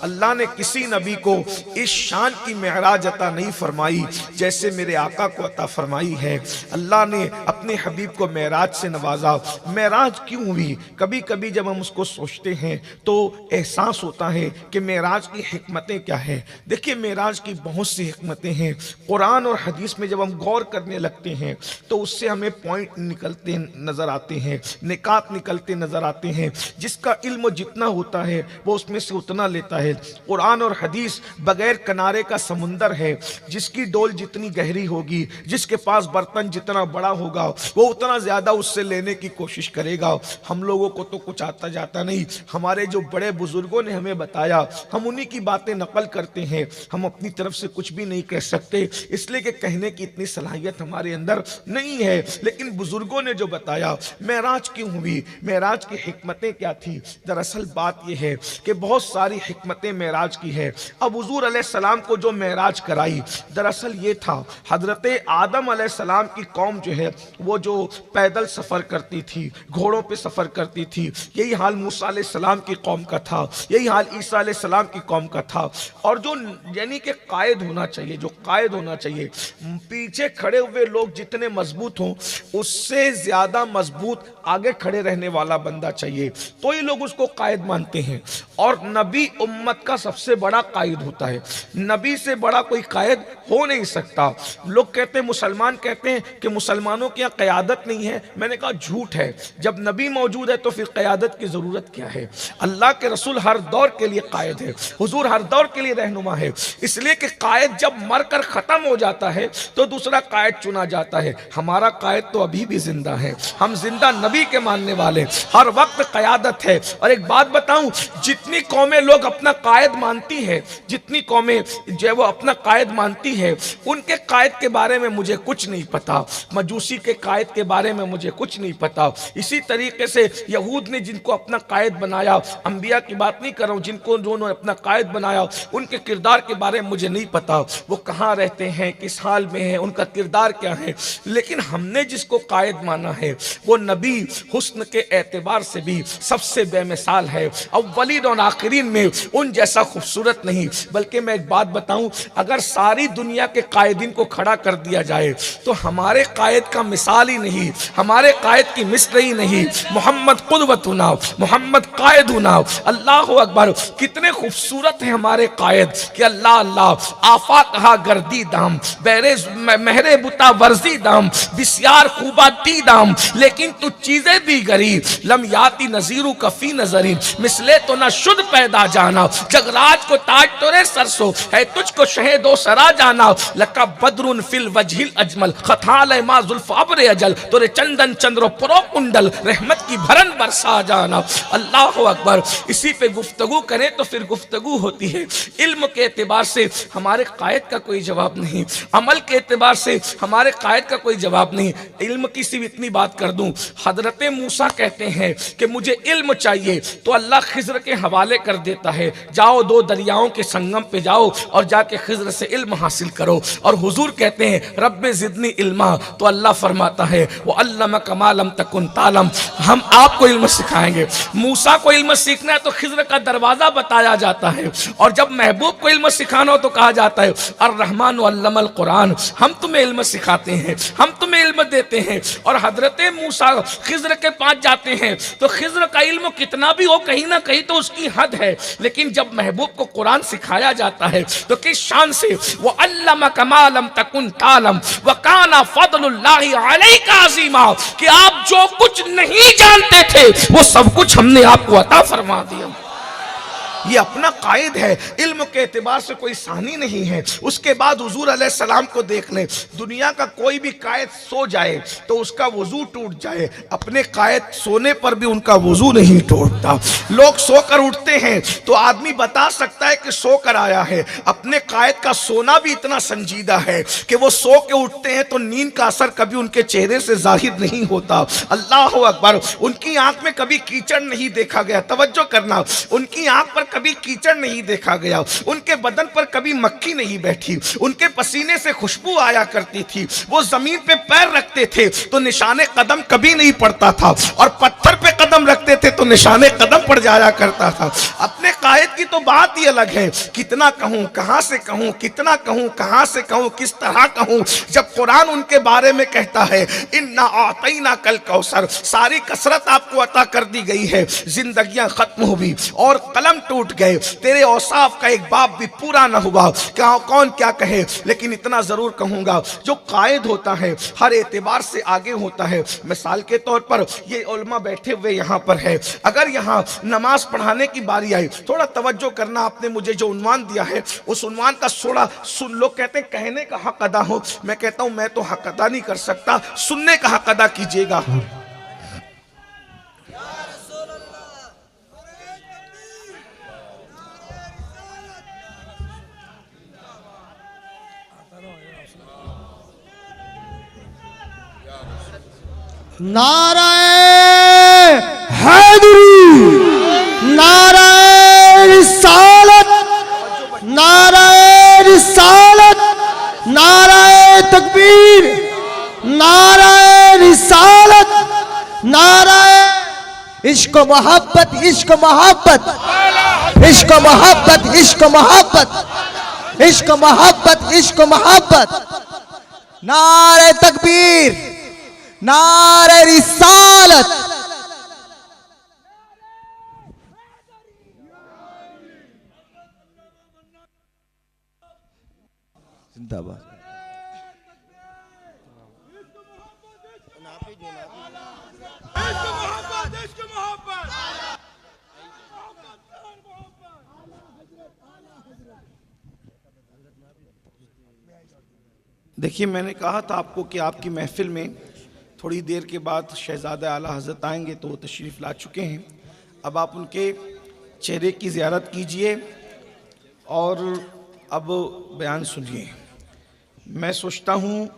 अल्लाह ने किसी नबी को इस शान की मेराज अता नहीं फरमाई जैसे मेरे आका को अता फरमाई है। अल्लाह ने अपने हबीब को मेराज से नवाजा। मेराज क्यों हुई? कभी कभी जब हम उसको सोचते हैं तो एहसास होता है कि मेराज की हिकमतें क्या है। देखिए, मेराज की बहुत सी हिकमतें हैं। कुरान और हदीस में जब हम गौर करने लगते हैं तो उससे हमें पॉइंट निकलते नजर आते हैं, निकात निकलते नजर आते हैं। जिसका इल्म जितना होता है वो उसमें से उतना लेता है। कुरान और हदीस बगैर किनारे का समुंदर है। जिसकी डोल जितनी गहरी होगी, जिसके पास बर्तन जितना बड़ा होगा, वो उतना ज्यादा उससे लेने की कोशिश करेगा। हम लोगों को तो कुछ आता जाता नहीं। हमारे जो बड़े बुजुर्गों ने हमें बताया, हम उन्हीं की बातें नकल करते हैं। हम अपनी तरफ से कुछ भी नहीं कह सकते, इसलिए कि कहने की इतनी सलाहियत हमारे अंदर नहीं है। लेकिन बुजुर्गों ने जो बताया, मेराज क्यों हुई, मेराज की हिकमतें क्या थी। दरअसल बात यह है कि बहुत सारी हिकमतें मेराज की है। अब हुजूर अलैहिस्सलाम को जो मेराज कराई, दरअसल ये था, हजरत आदम अलैहिस्सलाम की कौम जो है वो जो पैदल सफर करती थी, घोड़ों पे सफर करती थी, यही हाल मूसा अलैहिस्सलाम की कौम का था, यही हाल ईसा अलैहिस्सलाम की कौम का था। और जो यानी कि कायद होना चाहिए, जो कायद होना चाहिए, पीछे खड़े हुए लोग जितने मजबूत हों उससे ज्यादा मजबूत आगे खड़े रहने वाला बंदा चाहिए, तो ही लोग उसको कायद मानते हैं। और नबी उम्मत का सबसे बड़ा कायद होता है। नबी से बड़ा कोई कायद हो नहीं सकता। लोग कहते हैं, मुसलमान कहते हैं कि मुसलमानों की यहाँ क़यादत नहीं है। मैंने कहा झूठ है। जब नबी मौजूद है तो फिर क़यादत की ज़रूरत क्या है। अल्लाह के रसूल हर दौर के लिए कायद है, हुजूर हर दौर के लिए रहनुमा है। इसलिए कि कायद जब मर कर ख़त्म हो जाता है तो दूसरा कायद चुना जाता है। हमारा कायद तो अभी भी जिंदा है। हम जिंदा नबी के मानने वाले, हर वक्त क़यादत है। और एक बात बताऊं, जितनी कौमें लोग अपना कायद मानती है, जितनी कौमें जो वो अपना कायद मानती है, उनके कायद के बारे में मुझे कुछ नहीं पता। मजूसी के कायद के बारे में मुझे कुछ नहीं पता। इसी तरीके से यहूद ने जिनको अपना कायद बनाया, अंबिया की बात नहीं कर रहा हूँ, जिनको उन्होंने अपना कायद बनाया, उनके किरदार के बारे में मुझे नहीं पता। वो कहाँ रहते हैं, किस हाल में हैं, उनका किरदार क्या है। लेकिन हमने जिसको कायद माना है वो नबी हुस्न के एतबार से भी सबसे बेमिसाल है। अव्वलीन और आखिरीन में उन जैसा खूबसूरत नहीं। बल्कि मैं एक बात बताऊं, अगर सारी दुनिया के कायदीन को खड़ा कर दिया जाए तो हमारे कायद का मिसाल ही नहीं, हमारे कायद की मिस्र ही नहीं। मोहम्मद कुदवतुना, मोहम्मद कायदुना। अल्लाह अकबर, कितने खूबसूरत हैं हमारे कायद कि अल्लाह अल्लाह। आफा कहा गर्दी दाम, बेरे महरे बुता वर्जी दाम, बिस्यार खूबा दी दाम, लेकिन तू चीजें दी गरी लम याती नजीरू कफी नजरी, मिसले तो ना शुद्ध पैदा जाना, जगराज को ताज तोरे सरसो है, तुझको शहेदो सरा जाना, लका बदरुन फिल वजहिल अजमल, खताल मा जुल्फ अब्र अजल, तोरे चंदन चंद्रो प्रो कुंडल, रहमत की भरन बरसा जाना। अल्लाह अकबर। इसी पे गुफ्तगू करें तो फिर गुफ्तगू होती है। इल्म के एतबार से हमारे कायद का कोई जवाब नहीं, अमल के एतबार से हमारे कायद का कोई जवाब नहीं। इल्म की सिर्फ इतनी बात कर दूं, हजरत मूसा कहते हैं कि मुझे इल्म चाहिए, तो अल्लाह खिज्र के हवाले कर देता है, जाओ दो दरियाओं के संगम पे जाओ और जाके खिज्र से इल्म हासिल करो। और हुजूर कहते हैं रब्बे जिदनी इल्मा, तो अल्लाह फरमाता है वो अल्लम कमालम तकुन तालम, हम आपको इल्म सिखाएंगे। मूसा को इल्म सीखना है तो खिज्र का दरवाजा बताया जाता है, और जब महबूब को इल्म सिखाना हो तो कहा जाता है अर रहमान अल्लमल कुरान, हम तुम्हें इल्म सिखाते हैं, हम तुम्हें इल्म देते हैं। और हजरत मूसा खिज्र के पास जाते हैं तो खिज्र का इल्म कितना भी हो, कहीं ना कहीं तो उसकी हद है। लेकिन जब महबूब को कुरान सिखाया जाता है तो किस शान से, वो अल्लम कमालम तकुन तालम व काना फदलुल्लाहि अलैका अज़ीमा, कि आप जो कुछ नहीं जानते थे वो सब कुछ हमने आपको अता फरमा दिया। ये अपना कायद है, इल्म के एतबार से कोई सानी नहीं है। उसके बाद हुजूर अलैहिस्सलाम को देख लें, दुनिया का कोई भी कायद सो जाए तो उसका वजू टूट जाए, अपने कायद सोने पर भी उनका वजू नहीं टूटता। लोग सोकर उठते हैं तो आदमी बता सकता है कि सोकर आया है। अपने कायद का सोना भी इतना संजीदा है कि वो सो के उठते हैं तो नींद का असर कभी उनके चेहरे से जाहिर नहीं होता। अल्लाह अकबर। उनकी आंख में कभी कीचड़ नहीं देखा गया, तवज्जो करना, उनकी आंख पर कभी कीचड़ नहीं देखा गया, उनके बदन पर कभी मक्खी नहीं बैठी, उनके पसीने से खुशबू आया करती थी। वो जमीन पे पैर रखते थे तो निशाने कदम कभी नहीं पड़ता था, और पत्थर पे कदम कदम रखते थे तो निशाने कदम पड़ जाया करता था। अपने कायद की तो बात ही अलग है, कितना कहूँ, कहाँ से कहूँ, कितना कहूँ, कहाँ से कहूँ, किस तरह कहूँ। जब कुरान उनके बारे में कहता है इन्ना आतैना कल कौसर, सारी कसरत आपको अता कर दी गई है, जिंदगियां खत्म हुई और कलम टूट गए, तेरे औसाफ का एक बाप भी पूरा न हुआ, क्या कौन क्या कहे। लेकिन इतना जरूर कहूंगा, जो कायद होता है हर एतबार से आगे होता है। मिसाल के तौर पर ये उलमा बैठे हुए यहाँ पर है, अगर यहाँ नमाज पढ़ाने की बारी आई, थोड़ा तवज्जो करना, आपने मुझे जो उन्वान दिया है उस उन्वान का थोड़ा सुन। लोग कहते हैं कहने का हक अदा हो, मैं कहता हूं मैं तो हक अदा नहीं कर सकता, सुनने का हक अदा कीजिएगा। नाराए हैदरी, नाराए रिसालत, नाराए रिसालत, नाराए तकबीर, नाराए रिसालत, नाराए इश्क मोहब्बत, इश्क मोहब्बत, इश्क मोहब्बत, इश्क मोहब्बत, इश्क मोहब्बत, इश्क मोहब्बत, नारे तकबीर, नारे रिसालत। जिंदाबाद। देखिए, मैंने कहा था आपको कि आपकी महफिल में थोड़ी देर के बाद शहजादा आला हज़रत आएंगे, तो वो तशरीफ़ ला चुके हैं। अब आप उनके चेहरे की ज़ियारत कीजिए और अब बयान सुनिए। मैं सोचता हूँ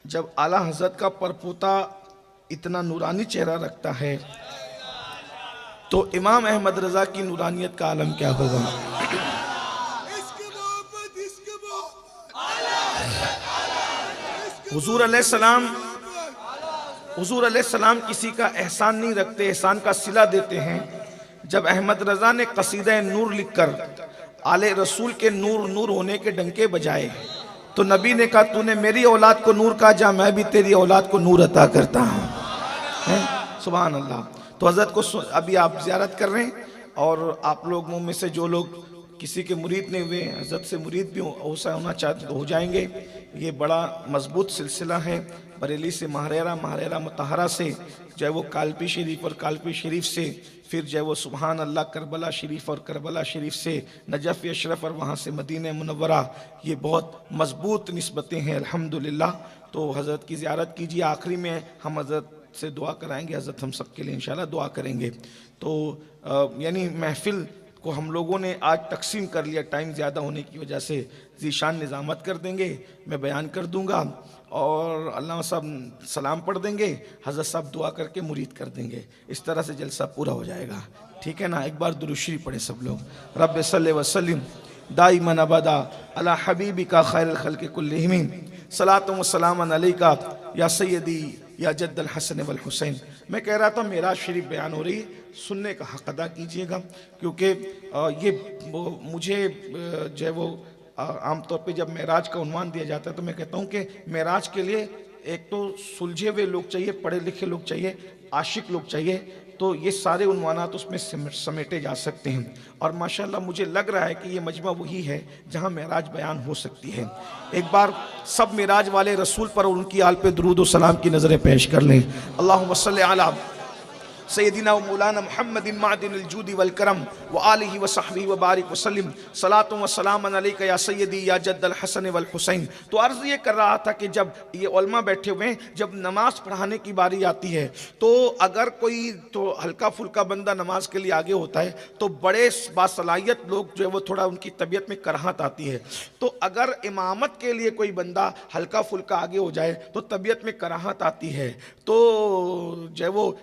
जब आला हज़रत का परपोता इतना नूरानी चेहरा रखता है तो इमाम अहमद रज़ा की नूरानियत का आलम क्या होगा। हुजूर अलैहिस्सलाम किसी का एहसान नहीं रखते, एहसान का सिला देते हैं। जब अहमद रज़ा ने कसीदा नूर लिखकर आले रसूल के नूर नूर होने के डंके बजाए तो नबी ने कहा तूने मेरी औलाद को नूर कहा, जा मैं भी तेरी औलाद को नूर अता करता हूँ। सुभान अल्लाह। तो हज़रत को अभी आप ज़ियारत कर रहे हैं और आप लोग मुँह में से जो लोग किसी के मुरीद नहीं हुए, हज़रत से मुरीद भी ऐसा होना चाहते तो हो जाएंगे। ये बड़ा मजबूत सिलसिला है। बरेली से महरेरा, महरेरा मुतहरा से चाहे वो कालपी शरीफ और कालपी शरीफ से, फिर जो है वो सुबहान अल्लाह करबला शरीफ और करबला शरीफ से नजफ़ अशरफ और वहाँ से मदीना मुनव्वरा, ये बहुत मजबूत निस्बतें हैं अल्हम्दुलिल्लाह। तो हज़रत की ज़ियारत कीजिए। आखिरी में हम हज़रत से दुआ कराएंगे, हज़रत हम सब के लिए इंशाल्लाह दुआ करेंगे। तो यानी महफिल को हम लोगों ने आज तकसीम कर लिया, टाइम ज़्यादा होने की वजह से ज़ीशान निज़ामत कर देंगे, मैं बयान कर दूंगा और अल्लाह साहब सलाम पढ़ देंगे, हज़रत साहब दुआ करके मुरीद कर देंगे। इस तरह से जलसा पूरा हो जाएगा, ठीक है ना। एक बार दुरूद शरीफ पढ़े सब लोग। रब्ब सल्लि व सल्लिम दाइमन अबदा अला हबीबिका खैरुल खल्क़ि कुल्लिहिम, सलातु व सलामन अलैका या सय्यदी या जद्दल हसन वल हुसैन। मैं कह रहा था मेराज शरीफ बयान हो रही, सुनने का हक अदा कीजिएगा, क्योंकि ये मुझे जो है वो आमतौर पे जब मेराज का उन्वान दिया जाता है तो मैं कहता हूँ कि मेराज के लिए एक तो सुलझे हुए लोग चाहिए, पढ़े लिखे लोग चाहिए, आशिक लोग चाहिए, तो ये सारे उन्वानात उसमें समेटे जा सकते हैं। और माशाल्लाह मुझे लग रहा है कि ये मजमा वही है जहाँ मेराज बयान हो सकती है। एक बार सब मेराज वाले रसूल पर और उनकी आल पे दुरूद और सलाम की नज़रें पेश कर लें। अल्लाहुम्मा सल्लि अला सैयदिना व मौलाना मुहम्मदिन मादिनिल जूदी वल करम व आलिहि व सहबिहि व बारिक वसल्लम, सलातु व सलामन अलैका या सैयदी या जद्दल हसन वल हुसैन। तो अर्ज़ ये कर रहा था कि जब ये उलमा बैठे हुए हैं, जब नमाज पढ़ाने की बारी आती है तो अगर कोई तो हल्का फुल्का बंदा नमाज के लिए आगे होता है तो बड़े बासलाहियत लोग जो है वो थोड़ा उनकी तबीयत में कराहत आती है। तो अगर इमामत के लिए कोई बंदा हल्का फुल्का आगे हो जाए तो तबीयत में कराहत आती है। तो जो है वो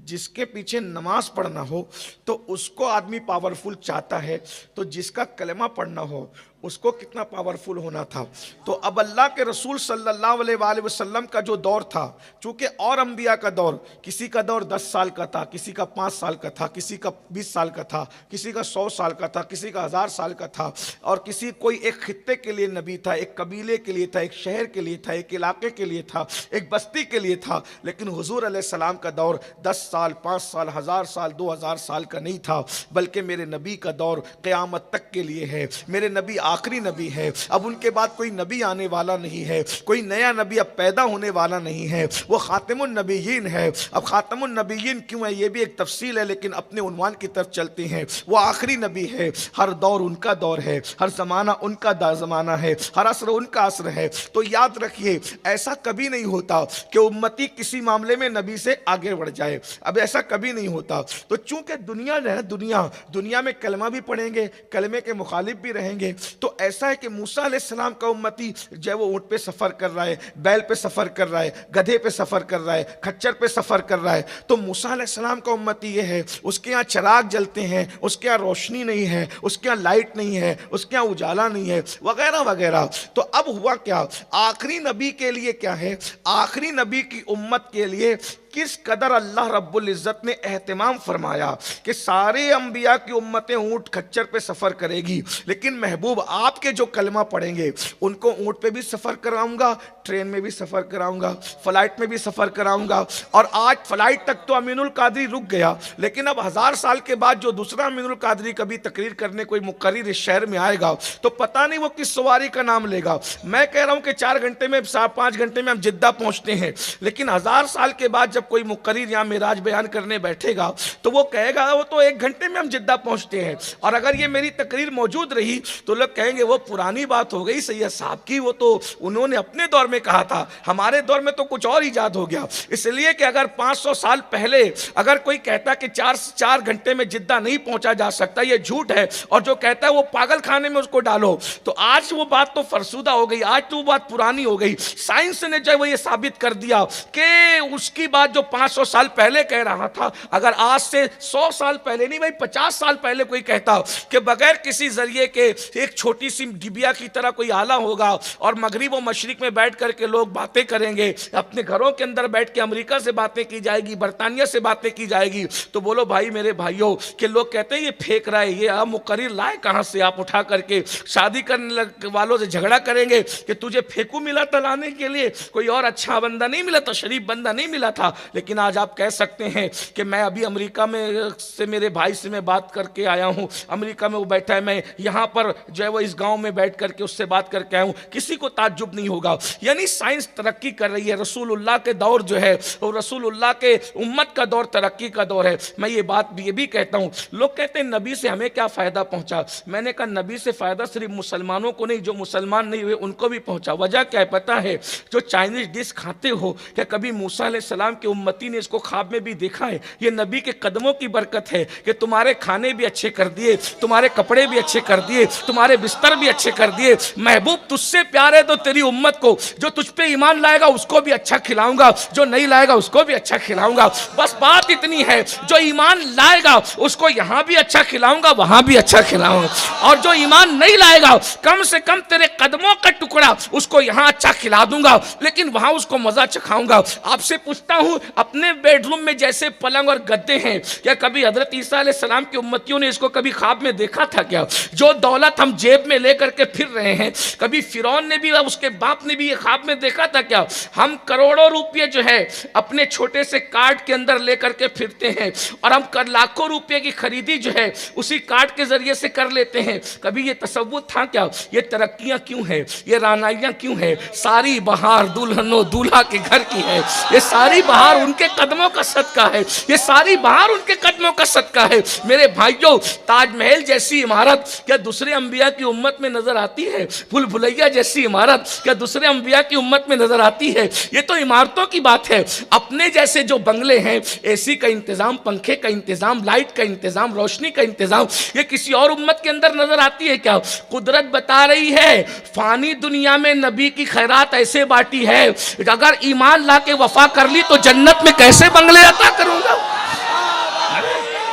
जिसके पीछे नमाज पढ़ना हो तो उसको आदमी पावरफुल चाहता है, तो जिसका कलमा पढ़ना हो उसको कितना पावरफुल होना था। तो अब अल्लाह के रसूल सल्लल्लाहु अलैहि वसल्लम का जो दौर था, चूंकि और अंबिया का दौर, किसी का दौर 10 साल का था, किसी का 5 साल का था, किसी का 20 साल का था, किसी का 100 साल का था, किसी का 1000 साल का था, और किसी कोई एक खित्ते के लिए नबी था, एक कबीले के लिए था, एक शहर के लिए था, एक इलाके के लिए था, एक बस्ती के लिए था। लेकिन हुजूर अलैहिस्सलाम का दौर 10 साल, 5 साल, 1000 साल, 2000 साल का नहीं था, बल्कि मेरे नबी का दौर क़यामत तक के लिए है। मेरे नबी आखिरी नबी है, अब उनके बाद कोई नबी आने वाला नहीं है, कोई नया नबी अब पैदा होने वाला नहीं है, वो खातिमुन नबीयीन है। अब खातिमुन नबीयीन क्यों है ये भी एक तफसील है, लेकिन अपने उन्वान की तरफ चलते हैं। वो आखिरी नबी है, हर दौर उनका दौर है, हर ज़माना उनका ज़माना है, हर असर उनका असर है। तो याद रखिए, ऐसा कभी नहीं होता कि उम्मती किसी मामले में नबी से आगे बढ़ जाए, अब ऐसा कभी नहीं होता। तो चूंकि दुनिया जो है, दुनिया में कलमा भी पढ़ेंगे, कलमे के मुखालिफ भी रहेंगे। तो ऐसा है कि मूसा अलैहिस्सलाम का उम्मती जो है वो ऊँट पे सफ़र कर रहा है, बैल पे सफ़र कर रहा है, गधे पे सफ़र कर रहा है, खच्चर पे सफ़र कर रहा है। तो मूसा अलैहिस्सलाम का उम्मती ये है, उसके यहाँ चिराग जलते हैं, उसके यहाँ रोशनी नहीं है, उसके यहाँ लाइट नहीं है, उसके यहाँ उजाला नहीं है, वगैरह वगैरह। तो अब हुआ क्या, आखिरी नबी के लिए क्या है, आखिरी नबी की उम्मत के लिए किस कदर अल्लाह रब्बुल इज़्ज़त ने एहतिमाम फरमाया कि सारे अंबिया की उम्मतें ऊँट खच्चर पे सफ़र करेगी, लेकिन महबूब आपके जो कलमा पढ़ेंगे उनको ऊँट पे भी सफ़र कराऊंगा, ट्रेन में भी सफ़र कराऊंगा, फ़्लाइट में भी सफ़र कराऊंगा। और आज फ़्लाइट तक तो अमीनुल कादरी रुक गया, लेकिन अब 1000 साल के बाद जो दूसरा अमीनुल कादरी कभी तकरीर करने कोई मुकर्रिर इस शहर में आएगा तो पता नहीं वो किस सवारी का नाम लेगा। मैं कह रहा हूँ कि 4 घंटे में, 5 घंटे में हम जिद्दा पहुँचते हैं, लेकिन 1000 साल के बाद जब कोई मुकर्रिर यहाँ मेराज बयान करने बैठेगा तो वो कहेगा वो तो 1 घंटे में हम जिद्दा पहुँचते हैं। और अगर ये मेरी तकरीर मौजूद रही तो लोग कहेंगे वो पुरानी बात हो गई सैयद साहब की, वो तो उन्होंने अपने दौर में कहा था, हमारे दौर में तो कुछ और ईजाद हो गया। इसलिए कि अगर 500 साल पहले अगर कोई कहता कि 4 घंटे में जिद्दा नहीं पहुंचा जा सकता, ये झूठ है, और जो कहता है वो पागल खाने में उसको डालो। तो आज वो बात तो फरसुदा हो गई, आज तो वो बात पुरानी हो गई। साइंस ने जो है वो ये साबित कर दिया कि उसकी बात जो 500 साल पहले कह रहा था, अगर आज से 100 साल पहले नहीं भाई 50 साल पहले कोई कहता कि बगैर किसी जरिए के एक छोटी सी डिबिया की तरह कोई आला होगा और मगरिब और मशरिक में बैठ करके लोग बातें करेंगे, अपने घरों के अंदर बैठ के अमेरिका से बातें की जाएगी, बरतानिया से बातें की जाएगी, तो बोलो भाई मेरे भाइयों कि लोग कहते हैं ये फेंक रहा है, ये आप मुकर्रिर लाए कहाँ से, आप उठा करके शादी करने वालों से झगड़ा करेंगे कि तुझे फेंकू मिला था लाने के लिए, कोई और अच्छा बंदा नहीं मिला था, शरीफ बंदा नहीं मिला था। लेकिन आज आप कह सकते हैं कि मैं अभी अमेरिका में से मेरे भाई से मैं बात करके आया हूँ, अमेरिका में वो बैठा है, मैं यहाँ पर जो है वो इस गांव में बैठ करके उससे बात करके आया हूँ, किसी को ताज्जुब नहीं होगा। यानी साइंस तरक्की कर रही है, रसूलुल्लाह के दौर जो है वो रसूलुल्लाह के उम्मत का दौर तरक्की का दौर है। मैं ये बात ये भी कहता हूँ, लोग कहते हैं नबी से हमें क्या फ़ायदा पहुँचा, मैंने कहा नबी से फ़ायदा सिर्फ मुसलमानों को नहीं, जो मुसलमान नहीं हुए उनको भी पहुँचा। वजह क्या है पता है, जो चाइनीज़ डिश खाते हो, क्या कभी मूसा अलैहिस्सलाम के उम्मती ने इसको ख्वाब में भी देखा है? ये नबी के कदमों की बरकत है कि तुम्हारे खाने भी अच्छे कर दिए, तुम्हारे कपड़े भी अच्छे कर दिए, तुम्हारे बिस्तर भी अच्छे कर दिए। महबूब तुझसे प्यार है तो तेरी उम्मत को, जो तुझ पे ईमान लाएगा उसको भी अच्छा खिलाऊंगा, जो नहीं लाएगा उसको भी अच्छा खिलाऊंगा। बस बात इतनी है, जो ईमान लाएगा उसको यहाँ भी अच्छा खिलाऊंगा, वहां भी अच्छा खिलाऊंगा, और जो ईमान नहीं लाएगा कम से कम तेरे कदमों का टुकड़ा उसको यहाँ अच्छा खिला दूंगा, लेकिन वहां उसको मजा चखाऊंगा। आपसे पूछता हूं, अपने बेडरूम में जैसे पलंग और गद्दे हैं, क्या कभी हजरत ईसा अलैहिस्सलाम की उम्मतियों ने इसको कभी ख्वाब में देखा था क्या? जो दौलत हम जेब में लेकर के फिर रहे हैं, कभी फिरौन ने भी उसके बाप ने भी ये ख्वाब में देखा था क्या? हम करोड़ों रुपये जो है अपने छोटे से कार्ड के अंदर लेकर के फिरते हैं, और हम लाखों रुपये की खरीदी जो है उसी कार्ड के जरिए से कर लेते हैं। कभी ये तसव्वुर था क्या? ये तरक्कियां क्यों है, ये रानाइयां क्यों है? सारी बहार दुल्हनों दूल्हा के घर की है, ये सारी बहार उनके कदमों का सदका है, ये सारी बहार उनके कदमों का सदका है। मेरे भाइयों, ताजमहल जैसी इमारत क्या दूसरे अंबिया की उम्मत में नजर आती है? भूल भुलैया जैसी इमारत क्या दूसरे अंबिया की उम्मत में नजर आती है? ये तो इमारतों की बात है। अपने जैसे जो बंगले हैं, एसी का इंतजाम, पंखे का इंतजाम, लाइट का इंतजाम, रोशनी का इंतजाम, ये किसी और उम्मत के अंदर नजर आती है क्या? कुदरत बता रही है, फानी दुनिया में नबी की खैरात ऐसे बांटी है, अगर ईमान ला के वफा कर ली तो जन्नत में कैसे बंगले अता करूंगा?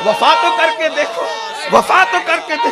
वफा तो करके देखो, वफा तो करके थे।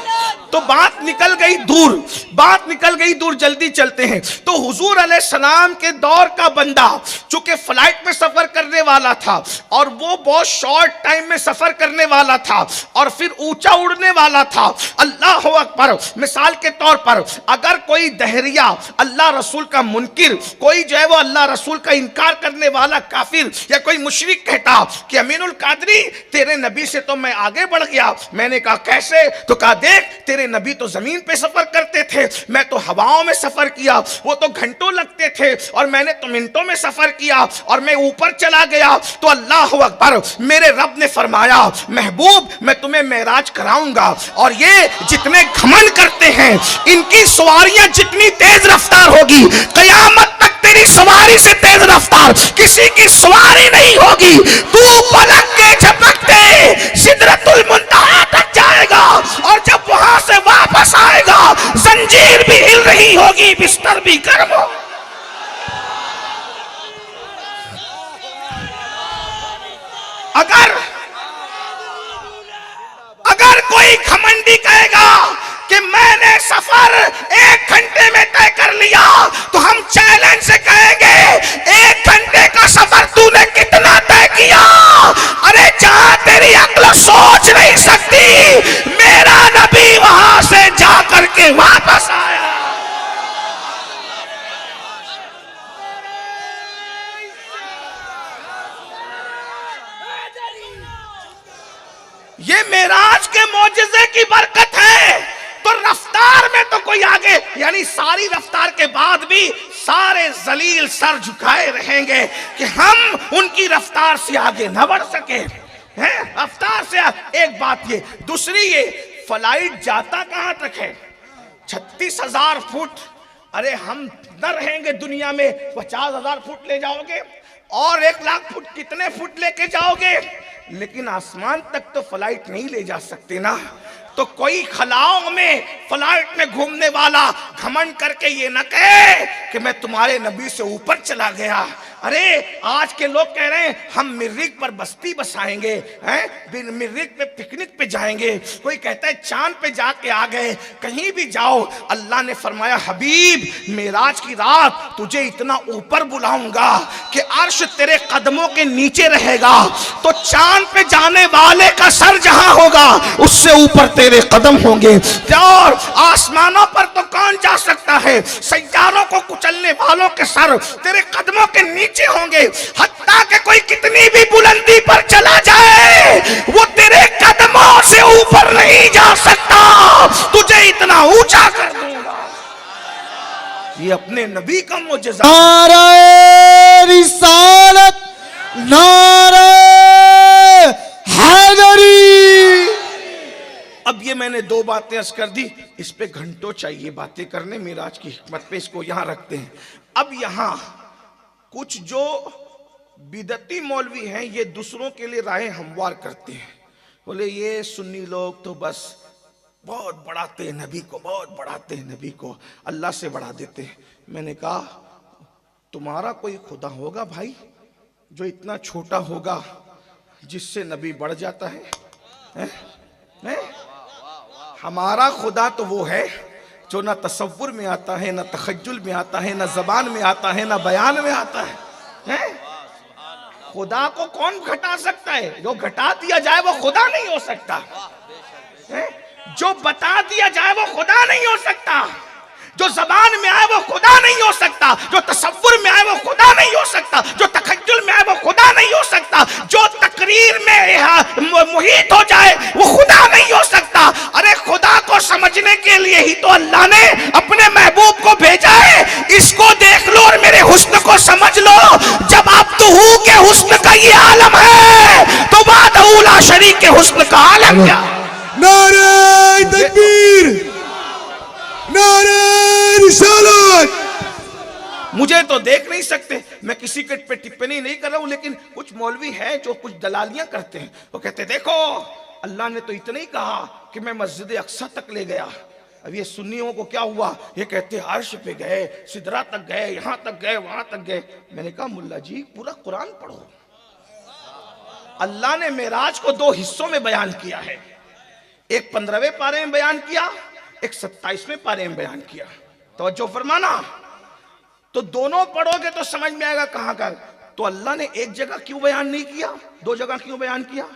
तो बात निकल गई दूर, बात निकल गई दूर, जल्दी चलते हैं। तो हुजूर अलैहिस्सलाम के दौर का बंदा चूंकि फ्लाइट में सफर करने वाला था और वो बहुत शॉर्ट टाइम में सफर करने वाला था और फिर ऊंचा उड़ने वाला था। अल्लाह अकबर। मिसाल के तौर पर अगर कोई दहरिया अल्लाह रसूल का मुनकिर, कोई जो है वो अल्लाह रसूल का इनकार करने वाला काफिर या कोई मुशरिक कहता कि अमीनुल कादरी तेरे नबी से तो मैं आगे बढ़ गया। मैंने कहा कैसे? तो कहा देख तेरे नबी तो जमीन पे सफर करते थे, मैं तो हवाओं में सफर किया, वो तो घंटों लगते थे और मैंने तो मिनटों में सफर किया और मैं ऊपर चला गया। तो अल्लाह अकबर, मेरे रब ने फरमाया महबूब मैं तुम्हें मेराज कराऊंगा और ये जितने घमंड करते हैं इनकी सवारियां जितनी तेज रफ्तार होगी कयामत तक तेरी सवारी से तेज रफ्तार किसी की सवारी नहीं होगी। तू पलक के झपकते सिदरतुल मुंतहा तक जाएगा और जब वहां से वापस आएगा जंजीर भी हिल रही होगी, बिस्तर भी गर्म हो। अगर कोई घमंडी कहेगा कि मैंने सफर 1 घंटे में तय कर लिया तो हम चैलेंज से कहेंगे 1 घंटे का सफर तूने कितना तय किया? अरे जहां तेरी अक्ल सोच नहीं सकती, मेरा नबी वहां से जा करके वापस आया। ये मेराज के मौजिज़े की बरकत है। तो रफ्तार में तो कोई आगे, यानी सारी रफ्तार के बाद भी सारे जलील सर झुकाए रहेंगे कि हम उनकी रफ्तार से आगे न बढ़ सके हैं। रफ्तार से एक बात ये, दूसरी ये फ्लाइट जाता कहां तक है? 36,000 फुट। अरे हम न रहेंगे दुनिया में, 50,000 फुट ले जाओगे और 1 लाख फुट कितने फुट लेके जाओगे? लेकिन आसमान तक तो फ्लाइट नहीं ले जा सकते ना। तो कोई खलाओं में फ्लाइट में घूमने वाला घमंड करके ये न कहे कि मैं तुम्हारे नबी से ऊपर चला गया। अरे आज के लोग कह रहे हैं हम मिर्रिक पर बस्ती बसाएंगे, हैं मिर्रिक पे पिकनिक पे जाएंगे। कोई कहता है चांद पे जाके आ गए। कहीं भी जाओ अल्लाह ने फरमाया हबीब मेराज की रात तुझे इतना ऊपर बुलाऊंगा कि अर्श तेरे कदमों के नीचे रहेगा। तो चांद पे जाने वाले का सर जहां होगा उससे ऊपर तेरे कदम होंगे। और आसमानों पर तो कौन जा सकता है? सैयारों को कुचलने वालों के सर तेरे कदमों के नीचे होंगे। हत्ता कि कोई कितनी भी बुलंदी पर चला जाए वो तेरे कदमों से ऊपर नहीं जा सकता। तुझे इतना ऊंचा कर दूंगा। ये अपने नबी का मुजज़्ज़ा। नारे रिसालत, नारे हैदरी। अब ये मैंने 2 बातें अर्ज कर दी, इस पे घंटों चाहिए बातें करने मेराज की हिकमत पे, इसको यहां रखते हैं। अब यहां कुछ जो बिदती मौलवी हैं ये दूसरों के लिए राहें हमवार करते हैं। बोले ये सुन्नी लोग तो बस बहुत बढ़ाते हैं नबी को, बहुत बढ़ाते हैं नबी को, अल्लाह से बढ़ा देते हैं। मैंने कहा तुम्हारा कोई खुदा होगा भाई जो इतना छोटा होगा जिससे नबी बढ़ जाता है? हमारा खुदा तो वो है जो ना तसव्वुर में आता है, ना तखज्जुल में आता है, ना जबान में आता है, ना बयान में आता है। खुदा को कौन घटा सकता है? जो घटा दिया जाए वो खुदा नहीं हो सकता है? जो बता दिया जाए वो खुदा नहीं हो सकता। जो जबान में आए वो खुदा नहीं हो सकता। जो तसव्वुर में आए वो खुदा नहीं हो सकता। जो तखज्जुल में आए वो खुदा नहीं हो सकता। जो तकरीर में मुहीत हो जाए वो खुदा नहीं हो सकता। अरे खुदा को समझने के लिए ही तो अल्लाह ने अपने महबूब को भेजा है। इसको देख लो और मेरे हुस्न को समझ लो। जब आप तो हूँ के हुस्न का ये आलम है तो वादहुला शरीक के हुस्न का आलम क्या? नारे तकबीर, नारे रिसालत। मुझे तो देख नहीं सकते, मैं किसी के पे टिप्पणी नहीं कर रहा हूं, लेकिन कुछ मौलवी हैं जो कुछ दलालियां करते हैं। वो कहते देखो अल्लाह ने तो इतना ही कहा कि मैं मस्जिद अक्सा तक ले गया। अब ये सुन्नियों को क्या हुआ? ये कहते अर्श पे गए, सिदरा तक गए, यहां तक गए, वहां तक गए। मैंने कहा मुल्ला जी पूरा कुरान पढ़ो। अल्लाह ने मेराज को 2 हिस्सों में बयान किया है। एक 15वें पारे में बयान किया, एक 27वें पारे में बयान किया। तवज्जो फरमाना। तो दोनों पढ़ोगे तो समझ में आएगा कहां का। तो अल्लाह ने एक जगह क्यों बयान नहीं किया, दो जगह क्यों बयान किया?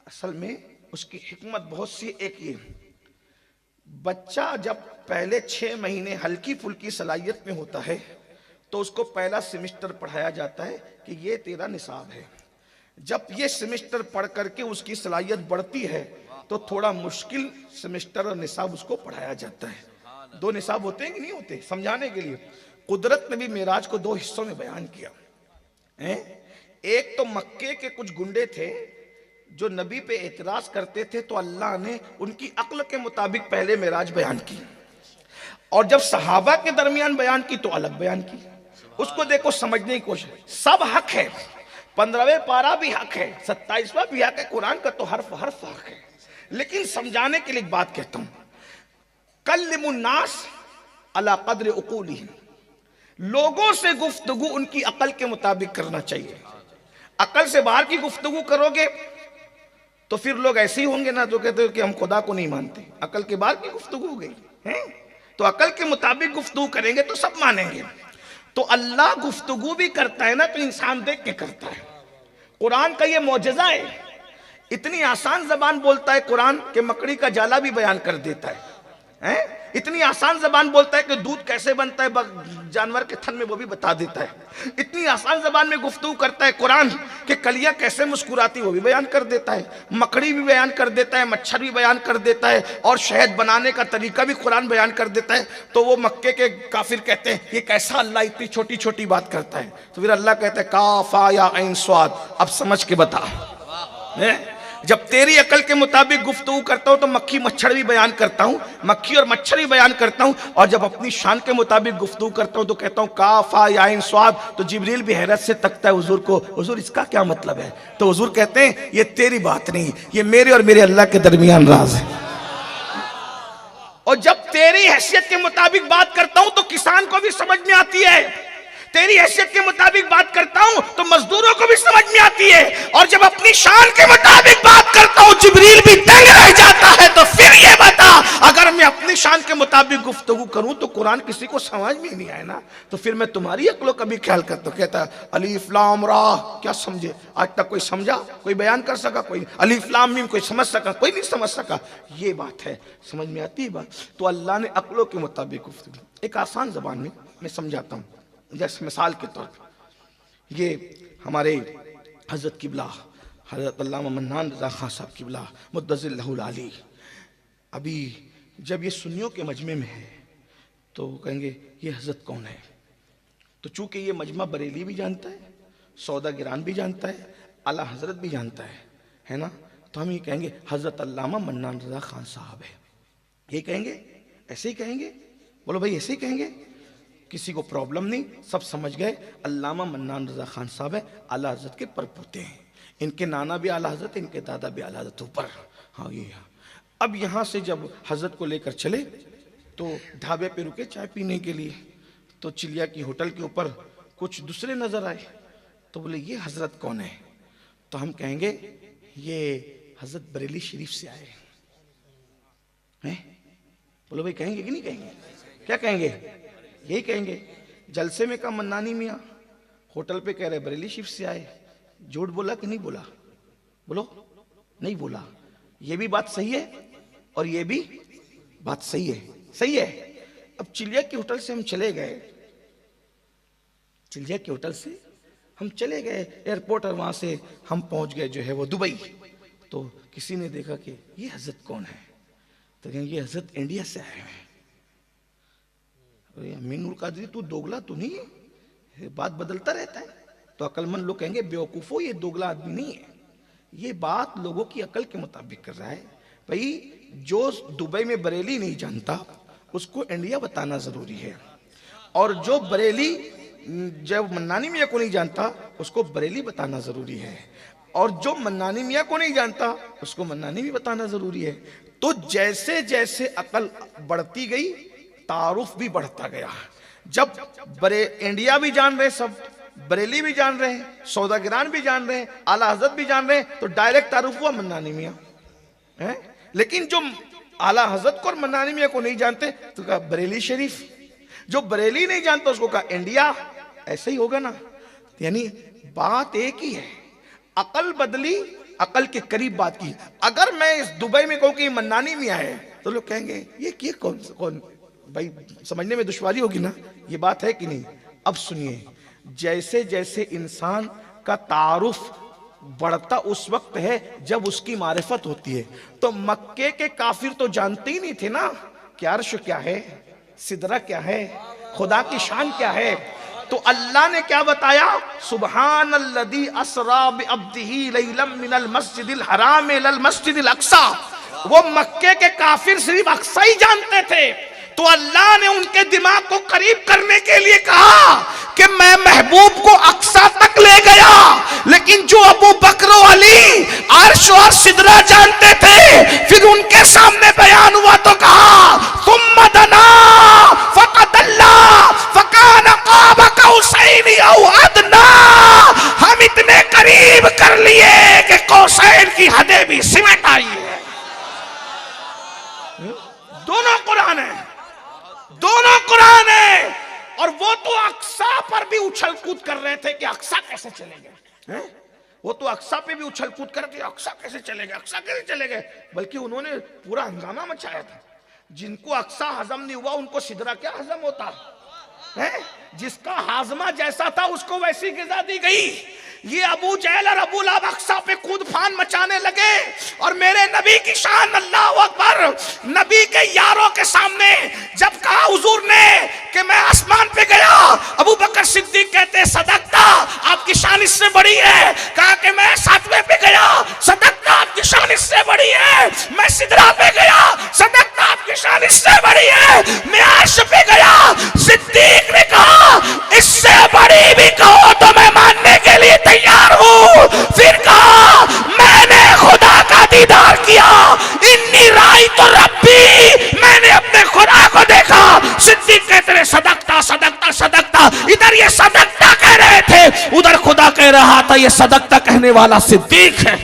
असल में उसकी हिकमत बहुत सी। एक ये, बच्चा जब पहले 6 महीने हल्की फुल्की सलाहियत में होता है तो उसको पहला सेमेस्टर पढ़ाया जाता है कि ये तेरा निसाब है। जब ये सेमेस्टर पढ़ करके उसकी सलाहियत बढ़ती है तो थोड़ा मुश्किल सेमेस्टर और निसाब उसको पढ़ाया जाता है। 2 निसाब होते हैं कि नहीं होते? समझाने के लिए कुदरत ने भी मेराज को 2 हिस्सों में बयान किया है। एक तो मक्के के कुछ गुंडे थे जो नबी पे एतराज करते थे, तो अल्लाह ने उनकी अक्ल के मुताबिक पहले मेराज बयान की, और जब सहाबा के दरमियान बयान की तो अलग बयान की। उसको देखो, समझने की कोशिश। सब हक है, 15वें पारा भी हक है, 27वां भी हक है, कुरान का तो हर्फ हर्फ हक है। लेकिन समझाने के लिए एक बात कहता हूं, कल्लिमुन्नास अला कद्र उकूलिहिम, लोगों से गुफ्तगू उनकी अकल के मुताबिक करना चाहिए। अकल से बाहर की गुफ्तगू करोगे तो फिर लोग ऐसे ही होंगे ना जो कहते हो कि हम खुदा को नहीं मानते। अकल के बाहर की गुफ्तगू हो गई है, तो अकल के मुताबिक गुफ्तगू करेंगे तो सब मानेंगे। तो अल्लाह गुफ्तगू भी करता है ना तो इंसान देख के करता है। कुरान का ये मौजज़ा है, इतनी आसान जबान बोलता है कुरान के मकड़ी का जाला भी बयान कर देता है। इतनी आसान जबान बोलता है कि दूध कैसे बनता है जानवर के थन में, वो भी बता देता है। इतनी आसान जबान में गुफ्तगू करता है कुरान कि कलियां कैसे मुस्कुराती वो भी बयान कर देता है, मकड़ी भी बयान कर देता है, मच्छर भी बयान कर देता है, और शहद बनाने का तरीका भी कुरान बयान कर देता है। तो वो मक्के के काफिर कहते हैं ये कैसा अल्लाह इतनी छोटी छोटी बात करता है? तो फिर अल्लाह कहता है काफा या ऐन स्वाद, अब समझ के बता। जब तेरी अकल के मुताबिक गुफ्तगू करता हूं तो मक्खी मच्छर भी बयान करता हूं, मक्खी और मच्छर भी बयान करता हूं, और जब अपनी शान के मुताबिक गुफ्तगू करता हूं तो कहता हूं काफा या इन स्वाद। तो जिब्रील भी हैरत से तकता है हुजूर को, हुजूर इसका क्या मतलब है? तो हुजूर कहते हैं ये तेरी बात नहीं, ये मेरे और मेरे अल्लाह के दरमियान राज है। और जब तेरी हैसियत के मुताबिक बात करता हूं तो किसान को भी समझ में आती है, तेरी हैसियत के मुताबिक बात करता हूं तो मजदूरों को भी समझ में आती है, और जब अपनी शान के मुताबिक बात करता हूं जिब्रील भी दंग रह जाता है। तो फिर ये बता, अगर मैं अपनी शान के मुताबिक गुफ्तगू करूं तो कुरान किसी को समझ में नहीं आए ना, तो फिर मैं तुम्हारी अक्लों का भी ख्याल करता हूं। कहता है अलीफ लाम रा, क्या समझे? आज तक कोई समझा? कोई बयान कर सका? कोई अलीफ लाम मीम कोई समझ सका? कोई नहीं समझ सका। ये बात है, समझ में आती है बात। तो अल्लाह ने अक्लों के मुताबिक गुफ्तगू, एक आसान जबान में मैं समझाता हूँ। जैसे मिसाल के तौर पर ये हमारे हजरत किबला हजरत अल्लामा मन्नान रज़ा खान साहब किबला मुद्दज़िल्लहुल आली, अभी जब ये सुन्नियों के मजमे में है तो कहेंगे ये हजरत कौन है? तो चूंकि ये मजमा बरेली भी जानता है, सौदा गिरान भी जानता है, आला हजरत भी जानता है ना, तो हम ये कहेंगे हजरत अल्लामा मन्नान रज़ा खान साहब है। ये कहेंगे, ऐसे ही कहेंगे? बोलो भाई ऐसे ही कहेंगे, किसी को प्रॉब्लम नहीं, सब समझ गए। अल्लामा मन्नान रज़ा खान साहब है, आला हजरत के परपोते हैं। इनके नाना भी आला हजरत, इनके दादा भी आला हजरत ऊपर। हाँ ये हाँ। अब यहाँ से जब हजरत को लेकर चले तो ढाबे पे रुके चाय पीने के लिए, तो चिलिया की होटल के ऊपर कुछ दूसरे नजर आए, तो बोले ये हजरत कौन है? तो हम कहेंगे ये हजरत बरेली शरीफ से आए हैं। बोलो भाई कहेंगे कि नहीं कहेंगे? क्या कहेंगे? यही कहेंगे। जलसे में कहा मन्नानी मियाँ, होटल पे कह रहे बरेली शरीफ से आए। झूठ बोला कि नहीं बोला? बोलो नहीं बोला। ये भी बात सही है और ये भी बात सही है, सही है। अब चिलिया के होटल से हम चले गए, चिलिया के होटल से हम चले गए एयरपोर्ट, और वहां से हम पहुंच गए जो है वो दुबई। तो किसी ने देखा कि ये हजरत कौन है, तो कहेंगे ये हजरत इंडिया से आए हैं। अमीनुल कादरी तू दोगला तो नहीं है, बात बदलता रहता है। तो अकलमंद लोग कहेंगे बेवकूफो ये दोगला आदमी नहीं है, ये बात लोगों की अकल के मुताबिक कर रहा है। भाई जो दुबई में बरेली नहीं जानता उसको इंडिया बताना जरूरी है, और जो बरेली जब मन्नानी मियाँ को नहीं जानता उसको बरेली बताना जरूरी है, और जो मन्नानी मियाँ को नहीं जानता उसको मन्नानी भी बताना जरूरी है। तो जैसे जैसे अकल बढ़ती गई तारुफ भी बढ़ता गया। जब इंडिया भी जान रहे, सब बरेली भी जान रहे हैं, सौदागिरान भी जान रहे हैं, आला हजरत भी जान रहे हैं, तो डायरेक्ट तारुफ हुआ मन्नानी मियाँ है। लेकिन जो आला हजरत को और मन्नानी मियां को नहीं जानते तो कहा बरेली शरीफ, जो बरेली नहीं जानता उसको कहा इंडिया। ऐसा ही होगा ना, यानी बात एक ही है, अकल बदली, अकल के करीब बात की। अगर मैं इस दुबई में कहूं कि मन्नानी मियां है तो लोग कहेंगे ये कौन भाई, समझने में दुश्वारी होगी ना, ये बात है कि नहीं। अब सुनिए, जैसे जैसे इंसान का तारुफ बढ़ता उस वक्त है जब उसकी मारिफत होती है। तो मक्के के काफिर तो जानते ही नहीं थे ना कि अर्श क्या है, सिदरा क्या है, खुदा की शान क्या है। तो अल्लाह ने क्या बताया, सुब्हानल्लज़ी अस्रा बिअब्दिही लैलन मिनल मस्जिदिल हराम इलल मस्जिदिल अक्सा। वो मक्के के काफिर सिर्फ अक्सा ही जानते थे, तो अल्लाह ने उनके दिमाग को करीब करने के लिए कहा कि मैं महबूब को अक्सा तक ले गया। लेकिन जो अबू बकर अली अर्श और सिदरा जानते थे, फिर उनके सामने बयान हुआ तो कहा तुम दना फकदल्ला फकान क़ाब कौसैन औ अदना। हम इतने करीब कर लिए कि कौसैन की हदें भी सिमट आई है। दोनों कुरान है, दोनों कुरान है। और वो तो अक्सा पर भी उछल कूद कर रहे थे कि अक्सा कैसे चले गए, वो तो अक्सा पे भी उछल कूद कर रहे थे, अक्सा कैसे चले गए, अक्सा कैसे चले गए। बल्कि उन्होंने पूरा हंगामा मचाया था। जिनको अक्सा हजम नहीं हुआ उनको सिदरा क्या हजम होता है। जिसका हाजमा जैसा था उसको वैसी गिजा दी गई। ये अबू जहल और अबू लहब अक्सा पे कूद फान मचाने लगे और मेरे नबी की शान, अल्लाह अकबर, नबी के यारों के सामने जब कहा हुजूर ने कि मैं आसमान पे गया, अबू बकर सिद्दीक कहते सदकता, आपकी शान इससे बड़ी है। कहा कि मैं सातवें पे गया, सदकता, आपकी शान इससे बड़ी है। मैं सिदरा पे गया, सदकता, आपकी शान इससे बड़ी है। मैं अर्श पे गया, सिद्दीक ने कहा इससे बड़ी भी कहो तो मैं मानने के लिए तैयार हूं। फिर कहा मैंने खुदा का दीदार किया, इन्नी राई तो रब्बी, मैंने अपने खुदा को देखा। सिद्दीक कहते रहे सदकता सदकता सदकता। इधर ये सदकता कह रहे थे, उधर खुदा कह रहा था ये सदकता कहने वाला सिद्दीक है।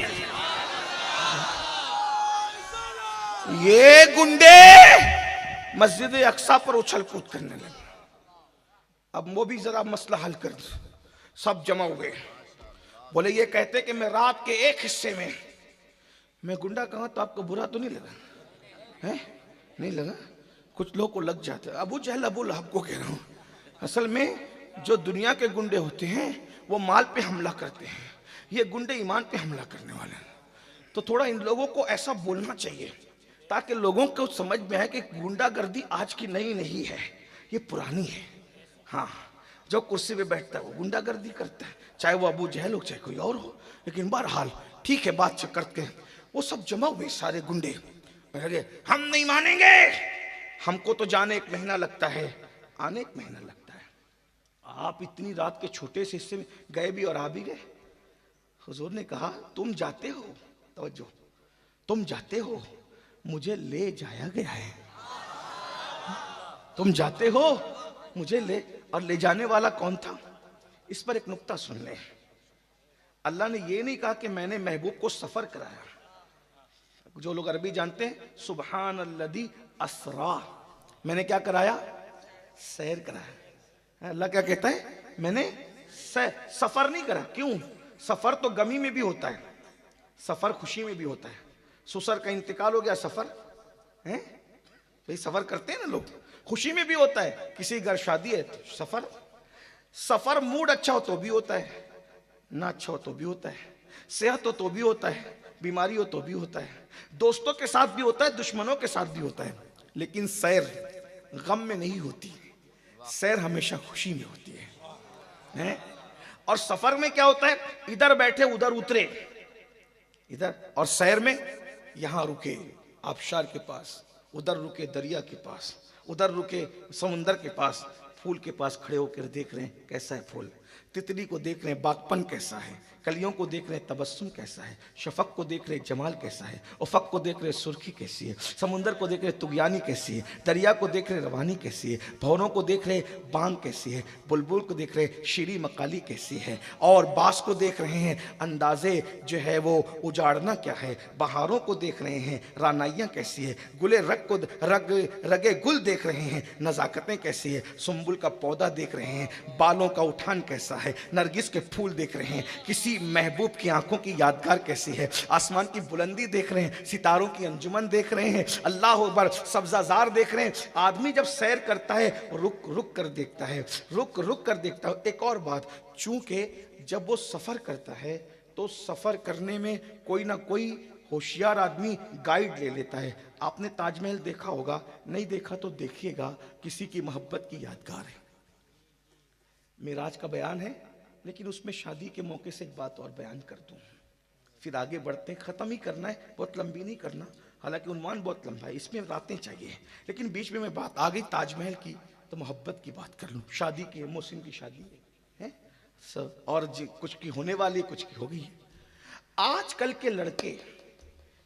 ये गुंडे मस्जिद अक्सा पर उछल कूद करने लगे। अब वो भी जरा मसला हल कर, सब जमा हुए। बोले ये कहते कि मैं रात के एक हिस्से में मैं गुंडा कहा तो आपको बुरा तो नहीं लगा है? नहीं लगा? कुछ लोगों को लग जाता है। अबू जहल अबू लहब को कह रहा हूं, असल में जो दुनिया के गुंडे होते हैं वो माल पे हमला करते हैं, ये गुंडे ईमान पे हमला करने वाले हैं। तो थोड़ा इन लोगों को ऐसा बोलना चाहिए ताकि लोगों को समझ में आए कि गुंडागर्दी आज की नई नहीं है, ये पुरानी है। हाँ, जो कुर्सी पे बैठता है वो गुंडागर्दी करता है, चाहे वो अबू जहल हो चाहे कोई और हो। लेकिन बहरहाल ठीक है, बात करते हैं। वो सब जमा हुए सारे गुंडे, हम नहीं मानेंगे, हमको तो जाने 1 महीना लगता है, आने 1 महीना लगता है। आप इतनी रात के छोटे से हिस्से में गए भी और आ भी गए। हुजूर ने कहा तुम जाते हो, तवज्जो, तुम जाते हो, मुझे ले जाया गया है। तुम जाते हो, मुझे ले, और ले जाने वाला कौन था? इस पर एक नुक्ता सुन ले। अल्लाह ने ये नहीं कहा कि मैंने महबूब को सफर कराया। जो लोग अरबी जानते हैं, सुब्हानल्लज़ी अस्रा, मैंने क्या कराया? सैर कराया। अल्लाह क्या कहता है? मैंने सफर नहीं करा। क्यों? सफर तो गमी में भी होता है, सफर खुशी में भी होता है। ससुर का इंतकाल हो गया, सफर है भाई, सफर करते हैं ना लोग, खुशी में भी होता है। किसी घर शादी है तो सफर। सफर मूड अच्छा हो तो भी होता है, ना अच्छा हो तो भी होता है, सेहत हो तो भी होता है, बीमारी हो तो भी होता है, दोस्तों के साथ भी होता है, दुश्मनों के साथ भी होता है। लेकिन सैर गम में नहीं होती, सैर हमेशा खुशी में होती है। और सफर में क्या होता है? इधर बैठे उधर उतरे, इधर, और सैर में यहां रुके आबशार के पास, उधर रुके दरिया के पास, उधर रुके समुंदर के पास, फूल के पास खड़े होकर देख रहे हैं कैसा है फूल, तितली को देख रहे हैं बागपन कैसा है, कलियों को देख रहे हैं तबस्सुम कैसा है, शफक को देख रहे हैं जमाल कैसा है, उफक को देख रहे हैं सुर्खी कैसी है, समुंदर को देख रहे हैं तुगयानी कैसी है, दरिया को देख रहे हैं रवानी कैसी है, भवरों को देख रहे हैं बांग कैसी है, बुलबुल को देख रहे हैं शीरी मकाली कैसी है, और बास को देख रहे हैं अंदाजे जो है वो उजाड़ना क्या है, बहारों को देख रहे हैं रानाइयाँ कैसी है, गुले रग को रगे गुल देख रहे हैं नज़ाकतें कैसी है, सुंबुल का पौधा देख रहे हैं बालों का उठान कैसा है, नरगिस के फूल देख रहे हैं किसी महबूब की आंखों की यादगार कैसी है, आसमान की बुलंदी देख रहे हैं, सितारों की अंजुमन देख रहे हैं, अल्लाह अकबर सब्जाजार देख रहे हैं। आदमी जब सैर करता है रुक रुक कर देखता है, रुक रुक कर देखता है। एक और बात, चूंकि जब वो सफर करता है तो सफर करने में कोई ना कोई होशियार आदमी गाइड ले लेता है। आपने ताजमहल देखा होगा, नहीं देखा तो देखिएगा, किसी की मोहब्बत की यादगार है। मिराज का बयान है, लेकिन उसमें शादी के मौके से एक बात और बयान कर दूं, फिर आगे बढ़ते हैं। ख़त्म ही करना है, बहुत लंबी नहीं करना, हालांकि उन्वान बहुत लंबा है, इसमें रातें चाहिए, लेकिन बीच में मैं बात आ गई ताजमहल की तो मोहब्बत की बात कर लूँ। शादी की, मोहसिन की शादी है सब, और कुछ की होने वाली, कुछ की हो गई है। आजकल के लड़के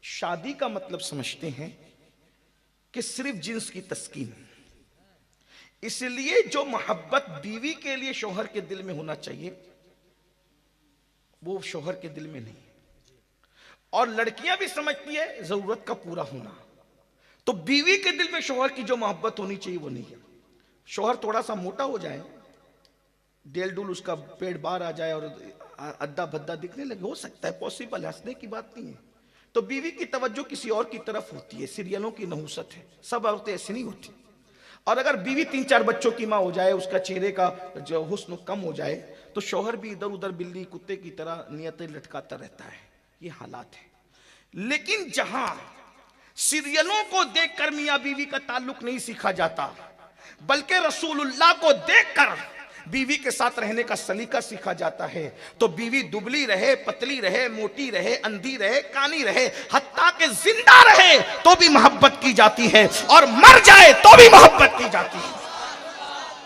शादी का मतलब समझते हैं कि सिर्फ जिन्स की तस्कीन, इसलिए जो मोहब्बत बीवी के लिए शौहर के दिल में होना चाहिए वो शौहर के दिल में नहीं। और लड़कियां भी समझती है जरूरत का पूरा होना, तो बीवी के दिल में शौहर की जो मोहब्बत होनी चाहिए वो नहीं है। शौहर थोड़ा सा मोटा हो जाए, डेल डुल उसका पेट बाहर आ जाए और अद्दा भद्दा दिखने लगे, हो सकता है, पॉसिबल, हंसने की बात नहीं है, तो बीवी की तवज्जो किसी और की तरफ होती है। सीरियलों की नहुसत है, सब औरतें ऐसी नहीं होती। और अगर बीवी 3-4 बच्चों की माँ हो जाए, उसका चेहरे का जो हुस्न कम हो जाए, तो शौहर भी इधर उधर बिल्ली कुत्ते की तरह नियतें लटकाता रहता है। ये हालात है। लेकिन जहां सीरियलों को देखकर मियां बीवी का ताल्लुक नहीं सीखा जाता, बल्कि रसूलुल्लाह को देखकर बीवी के साथ रहने का सलीका सीखा जाता है, तो बीवी दुबली रहे, पतली रहे, मोटी रहे, अंधी रहे, कानी रहे, हत्ता के जिंदा रहे तो भी मोहब्बत की जाती है, और मर जाए तो भी मोहब्बत की जाती है।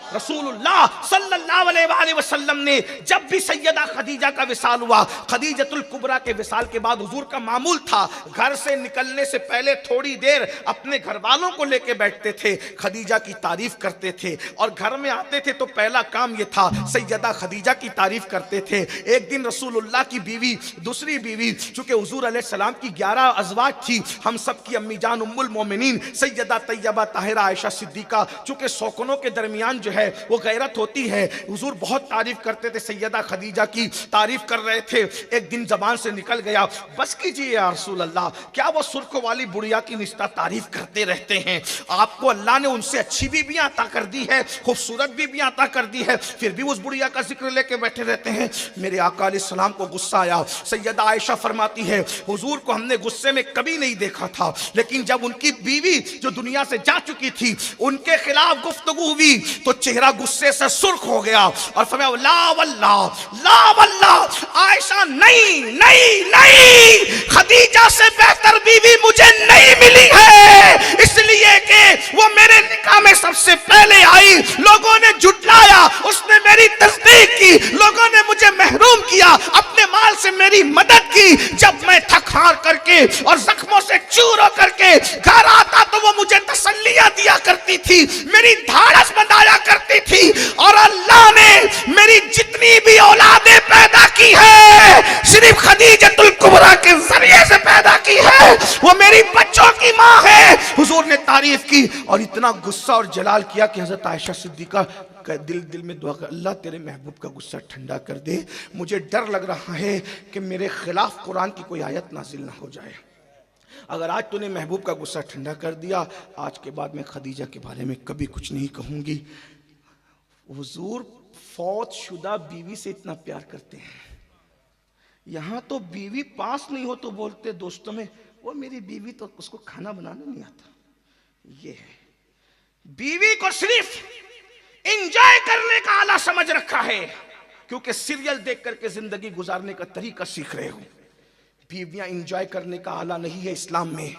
रसूलुल्लाह सल्लल्लाहु अलैहि वसल्लम ने जब भी सैयदा खदीजा का विसाल हुआ, खदीजतुल कुबरा के विसाल के बाद हुजूर का मामूल था घर से निकलने से पहले थोड़ी देर अपने घर वालों को लेके बैठते थे, खदीजा की तारीफ करते थे, और घर में आते थे तो पहला काम ये था सैयदा खदीजा की तारीफ करते थे। एक दिन रसूलुल्लाह की बीवी, दूसरी बीवी, चूंकि हुजूर अलैहिस्सलाम की 11 अज़वाज थी, हम सब की अम्मी जान उम्मुल मोमिनीन सैयदा तैयबा ताहिरा आयशा सिद्दीका, चूंकि सौकनों के दरमियान जो है वो गैरत होती है, हुजूर बहुत तारीफ करते थे, सैयदा खदीजा की तारीफ कर रहे थे। एक दिन जबान से निकल गया, बस कीजिए या रसूल अल्लाह, क्या वो सुर्ख वाली बुढ़िया की निस्ता तारीफ करते रहते हैं? आपको अल्लाह ने उनसे अच्छी बीबियां अता कर दी है, खूबसूरत बीबियां अता कर दी है, फिर भी उस बुढ़िया का जिक्र लेके बैठे रहते हैं। मेरे आका अलैहिस्सलाम को गुस्सा आया। सैयदा आयशा फरमाती है, हुजूर को हमने गुस्से में कभी नहीं देखा था, लेकिन जब उनकी बीवी जो दुनिया से जा चुकी थी उनके खिलाफ गुफ्तगू हुई तो चेहरा गुस्से से सुर्ख हो गया और फरमाया ला वल्लाह, ला वल्लाह, आयशा नहीं नहीं नहीं, खदीजा से बेहतर बीवी मुझे नहीं मिली है, इसलिए कि वो मेरे निकाह में सबसे पहले आई, लोगों ने झुटलाया, उसने मेरी तस्दीक की, लोगों ने मुझे महरूम किया, अपने माल से मेरी मदद की, जब मैं थक हार करके और जख्मों से चूर होकर के घर आता तो वो मुझे तसल्लियां दिया करती थी, मेरी धाड़स बंधाया करती थी, और अल्लाह ने मेरी जितनी भी औलादें पैदा की है सिर्फ खदीजतुल कुबरा के जरिए से पैदा की है, वो मेरी बच्चों की माँ है। हुजूर ने तारीफ की और इतना गुस्सा और जलाल किया कि हजरत आयशा सिद्दीका दिल में दुआ कर, अल्लाह तेरे महबूब का गुस्सा ठंडा कर दे, मुझे डर लग रहा है कि मेरे खिलाफ कुरान की कोई आयत नाजिल ना हो जाए। अगर आज तूने महबूब का गुस्सा ठंडा कर दिया, आज के बाद मैं खदीजा के बारे में कभी कुछ नहीं कहूँगी। हुजूर फौत शुदा बीवी से इतना प्यार करते हैं, यहाँ तो बीवी पास नहीं हो तो बोलते दोस्तों में, वो मेरी बीवी तो उसको खाना बनाना नहीं आता। ये है, बीवी को सिर्फ एंजॉय करने का आला समझ रखा है, क्योंकि सीरियल देख करके जिंदगी गुजारने का तरीका सीख रहे हो। बीवियां एंजॉय करने का आला नहीं है इस्लाम में।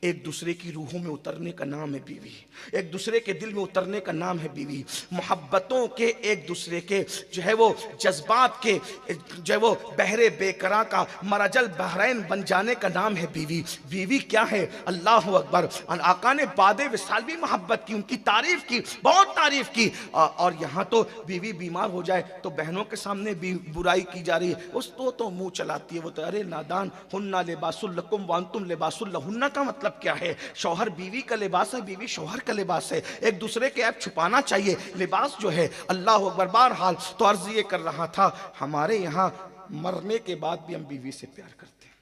एक दूसरे की रूहों में उतरने का नाम है बीवी, एक दूसरे के दिल में उतरने का नाम है बीवी। मोहब्बतों के, एक दूसरे के जो है वो जज्बात के, जो है वो बहरे बेकरां का मरजल बहरैन बन जाने का नाम है बीवी। बीवी क्या है? अल्लाह अकबर। आका ने बादे विसाल भी मोहब्बत की, उनकी तारीफ की, बहुत तारीफ की। और यहाँ तो बीवी बीमार हो जाए तो बहनों के सामने भी बुराई की जा रही है। उस तो मुंह चलाती है, वो तो अरे नादान, हुन्ना लिबासुल लकुम व अंतुम लिबासुल लहुन्ना का मतलब क्या है? शौहर बीवी का लिबास है, बीवी शौहर का लिबास है। एक दूसरे के ऐप छुपाना चाहिए लिबास जो है। अल्लाह अकबर। बहरहाल तो अर्ज ये कर रहा था, हमारे यहाँ मरने के बाद भी हम बीवी से प्यार करते हैं,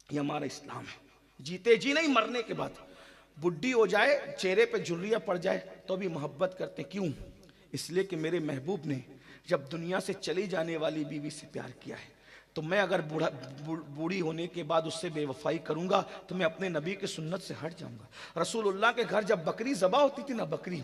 ये हमारा इस्लाम है। जीते जी नहीं, मरने के बाद बुढ़ी हो जाए, चेहरे पे झुर्रियाँ पड़ जाए तो भी मोहब्बत करते हैं। क्यों? इसलिए कि मेरे महबूब ने जब दुनिया से चली जाने वाली बीवी से प्यार किया है, तो मैं अगर बूढ़ी होने के बाद उससे बेवफाई करूंगा तो मैं अपने नबी की सुन्नत से हट जाऊंगा। रसूलुल्लाह के घर जब बकरी ज़बा होती थी ना, बकरी,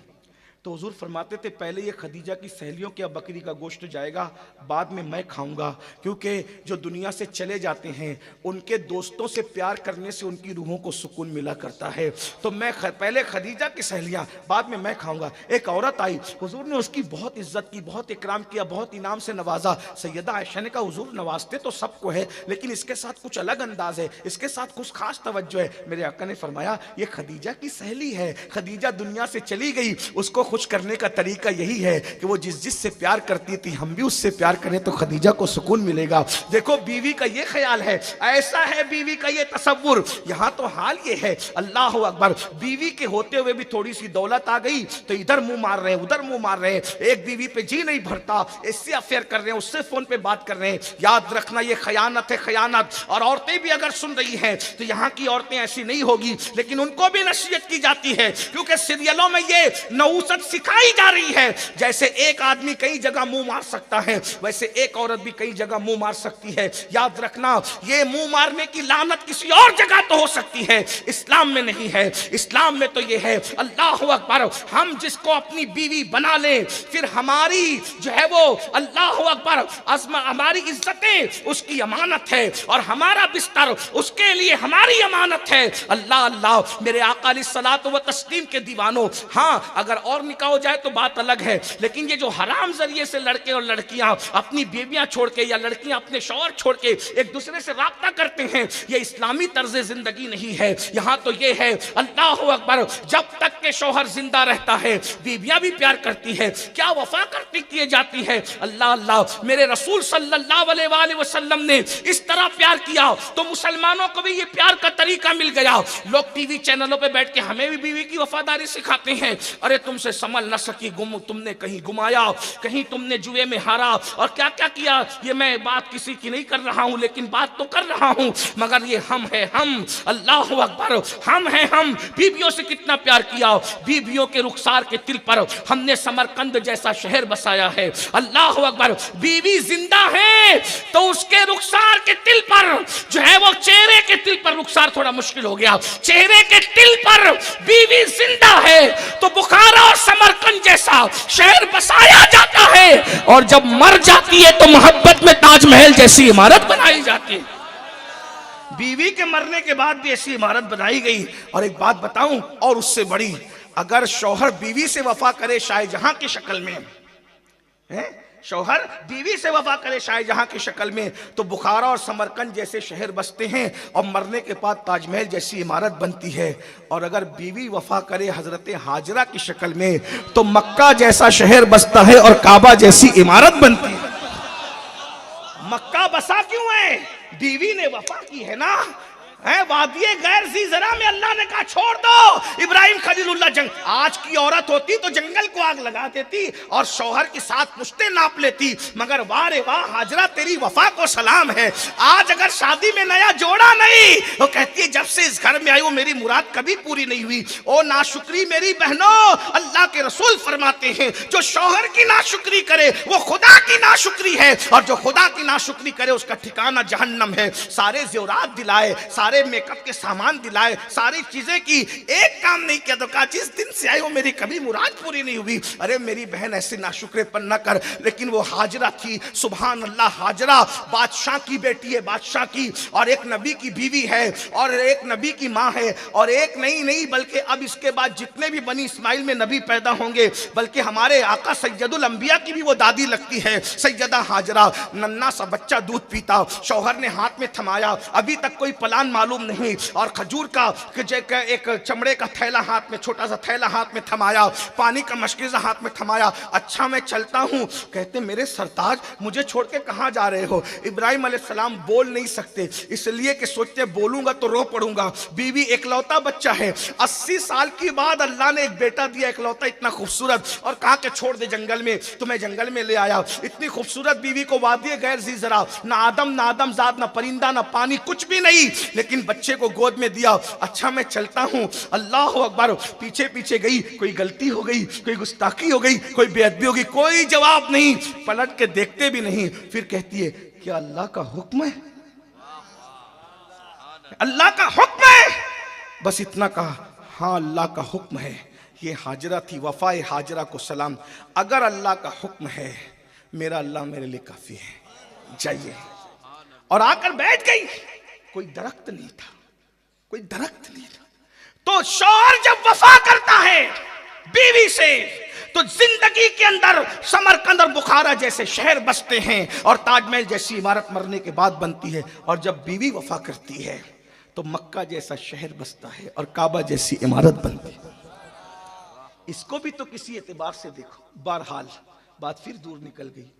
तो हुजूर फरमाते थे पहले ये खदीजा की सहेलियों के बकरी का गोश्त जाएगा, बाद में मैं खाऊंगा। क्योंकि जो दुनिया से चले जाते हैं उनके दोस्तों से प्यार करने से उनकी रूहों को सुकून मिला करता है। तो मैं पहले खदीजा की सहेलियां, बाद में मैं खाऊंगा। एक औरत आई, हुजूर ने उसकी बहुत इज्जत की, बहुत इकराम किया, बहुत इनाम से नवाजा। सैयदा आयशा ने कहा हुजूर नवाजते तो सबको है, लेकिन इसके साथ कुछ अलग अंदाज है, इसके साथ कुछ खास तवज्जो है। मेरे आका ने फरमाया ये खदीजा की सहेली है, खदीजा दुनिया से चली गई, उसको खुश करने का तरीका यही है कि वो जिससे प्यार करती थी हम भी उससे प्यार करें तो खदीजा को सुकून मिलेगा। देखो बीवी का ये ख्याल है, ऐसा है बीवी का ये तसव्वुर। यहाँ तो हाल ये है, अल्लाह अकबर, बीवी के होते हुए भी थोड़ी सी दौलत आ गई तो इधर मुंह मार रहे हैं, उधर मुंह मार रहे हैं। एक बीवी पे जी नहीं भरता, इससे अफेयर कर रहे हैं, उससे फोन पे बात कर रहे हैं। याद रखना ये खयानत है, खयानत। और औरतें भी अगर सुन रही हैं तो यहाँ की औरतें ऐसी नहीं होगी, लेकिन उनको भी नसीहत की जाती है, क्योंकि सीरियलों में ये नऊसत सिखाई जा रही है। जैसे एक आदमी कई जगह मुंह मार सकता है, वैसे एक औरत भी कई जगह मुंह मार सकती है। याद रखना ये मुंह मारने की लानत किसी और जगह तो हो सकती है, इस्लाम में नहीं है। इस्लाम में तो ये है, अल्लाह अकबर, हम जिसको अपनी बीवी बना ले, फिर हमारी जो है वो अल्लाह अकबर हमारी इज्जतें उसकी अमानत है और हमारा बिस्तर उसके लिए हमारी अमानत है। अल्लाह अल्लाह, मेरे आका अलैहिस्सलात व तस्लीम के दीवानों, हाँ अगर और निकाह हो जाए तो बात अलग है, लेकिन ये जो हराम जरिए से लड़के और लड़कियां अपनी बीवियां छोड़ के या लड़कियां अपने शौहर छोड़ के एक दूसरे से राब्ता करते हैं, ये इस्लामी तर्ज जिंदगी नहीं है। यहाँ तो ये है, अल्लाह अकबर, जब तक के शौहर जिंदा रहता है बीवियां भी प्यार करती है, क्या वफा करती किए जाती है। अल्लाह अल्लाह, मेरे रसूल सल्लल्लाहु अलैहि वसल्लम ने इस तरह प्यार किया तो मुसलमानों को भी ये प्यार का तरीका मिल गया। लोग टीवी चैनलों पे बैठ के हमें भी बीवी की वफादारी सिखाते हैं। अरे तुमसे संभल न सकी, तुमने कहीं घुमाया, कहीं तुमने जुए में हारा और क्या क्या किया। ये मैं बात किसी की नहीं कर रहा हूं, लेकिन बात तो कर रहा हूं, मगर ये हम है हम, अल्लाह अकबर, हम है हम। बीवियों से कितना प्यार किया, बीवियों के रुखसार के तिल पर हमने समरकंद जैसा शहर बसाया है। अल्लाह अकबर, बीवी जिंदा है तो उसके रुखसार के तिल पर जो है वो, चेहरे के तिल पर, रुखसार थोड़ा मुश्किल हो गया, चेहरे के तिल पर बीवी जिंदा है तो बुखारा और समरकंद जैसा शहर बसाया जाता है, और जब मर जाती है तो मोहब्बत में ताजमहल जैसी इमारत बनाई जाती है। बीवी के मरने के बाद भी ऐसी इमारत बनाई गई। और एक बात बताऊं, और उससे बड़ी, अगर शौहर बीवी से वफा करे शाहजहां की शक्ल में, शौहर बीवी से वफा करे शाहजहां की शक्ल में, तो बुखारा और समरकंद जैसे शहर बसते हैं और मरने के बाद ताजमहल जैसी इमारत बनती है। और अगर बीवी वफा करे हजरत हाजरा की शक्ल में तो मक्का जैसा शहर बसता है और काबा जैसी इमारत बनती है। मक्का बसा क्यों है? बीवी ने वफा की है ना। वादिये गैर ज़ीज़रा में अल्लाह ने कहा छोड़ दो। इब्राहिम खलीलुल्लाह जंग, आज की औरत होती तो जंगल को आग लगा देती और शौहर के साथ पुश्ते नाप लेती, मगर वाह रे वाह हाजरा तेरी वफा को सलाम है। आज अगर शादी में नया जोड़ा नहीं तो कहती है जब से इस घर में आई वो मेरी मुराद कभी पूरी नहीं हुई। ओ नाशुक्री मेरी बहनों, अल्लाह के रसूल फरमाते हैं जो शौहर की नाशुक्री करे वो खुदा की नाशुक्री है, और जो खुदा की नाशुक्री करे उसका ठिकाना जहन्नम है। सारे ज़ेवरात दिलाए, सारे मेकअप के सामान दिलाए, सारी चीजें की, एक काम नहीं किया। तो कहा जिस दिन से आई हो मेरी कभी मुराद पूरी नहीं हुई। अरे मेरी बहन ऐसे नाशुक्रेपन न कर। लेकिन वो हाजरा थी, सुभान अल्लाह, हाजरा बादशाह की बेटी है, बादशाह की, और एक नबी की बीवी है, और एक नबी की माँ है, और एक नहीं बल्कि अब इसके बाद जितने भी बनी इस्माइल में नबी पैदा होंगे, बल्कि हमारे आका सैयदुल अंबिया की भी वो दादी लगती है, सैयदा हाजरा। नन्ना सा बच्चा दूध पीता, शौहर ने हाथ में थमाया, अभी तक कोई प्लान मालूम नहीं, और खजूर का एक चमड़े का थैला हाथ में, छोटा सा थैला हाथ में थमाया, पानी का मशकीज़ा हाथ में थमाया। अच्छा मैं चलता हूँ। कहते मेरे सरताज मुझे छोड़ के कहाँ जा रहे हो? इब्राहिम अलैहिस्सलाम बोल नहीं सकते, इसलिए कि सोचते बोलूंगा तो रो पड़ूंगा। बीवी एकलौता बच्चा है, 80 साल के बाद अल्लाह ने एक बेटा दिया, एकलौता, इतना खूबसूरत, और कहा कि छोड़ दे जंगल में। तो मैं जंगल में ले आया। इतनी खूबसूरत बीवी को वादिए गैर जी जरा, ना आदम जात, ना परिंदा, ना पानी, कुछ भी नहीं, लेकिन बच्चे को गोद में दिया। अच्छा मैं चलता हूँ, अल्लाह अकबर। पीछे पीछे गई, कोई गलती हो गई, कोई गुस्ताखी हो गई, कोई बेअदबी हो गई, कोई जवाब नहीं, पलट के देखते भी नहीं। फिर कहती है क्या अल्लाह का हुक्म है? अल्लाह का हुक्म है? बस इतना कहा, हाँ अल्लाह का हुक्म है। ये हाजरा थी, वफाए हाजरा को सलाम। अगर अल्लाह का हुक्म है, मेरा अल्लाह मेरे लिए काफी है, जाइए। और आकर बैठ गई। कोई दरख्त नहीं था, कोई दरख्त नहीं था। तो शौहर जब वफा करता है बीवी से, तो जिंदगी के अंदर समरकंद और बुखारा जैसे शहर बसते हैं, और ताजमहल जैसी इमारत मरने के बाद बनती है। और जब बीवी वफा करती है तो मक्का जैसा शहर बसता है और काबा जैसी इमारत बनती है। इसको भी तो किसी एतबार से देखो। बहरहाल बात फिर दूर निकल गई।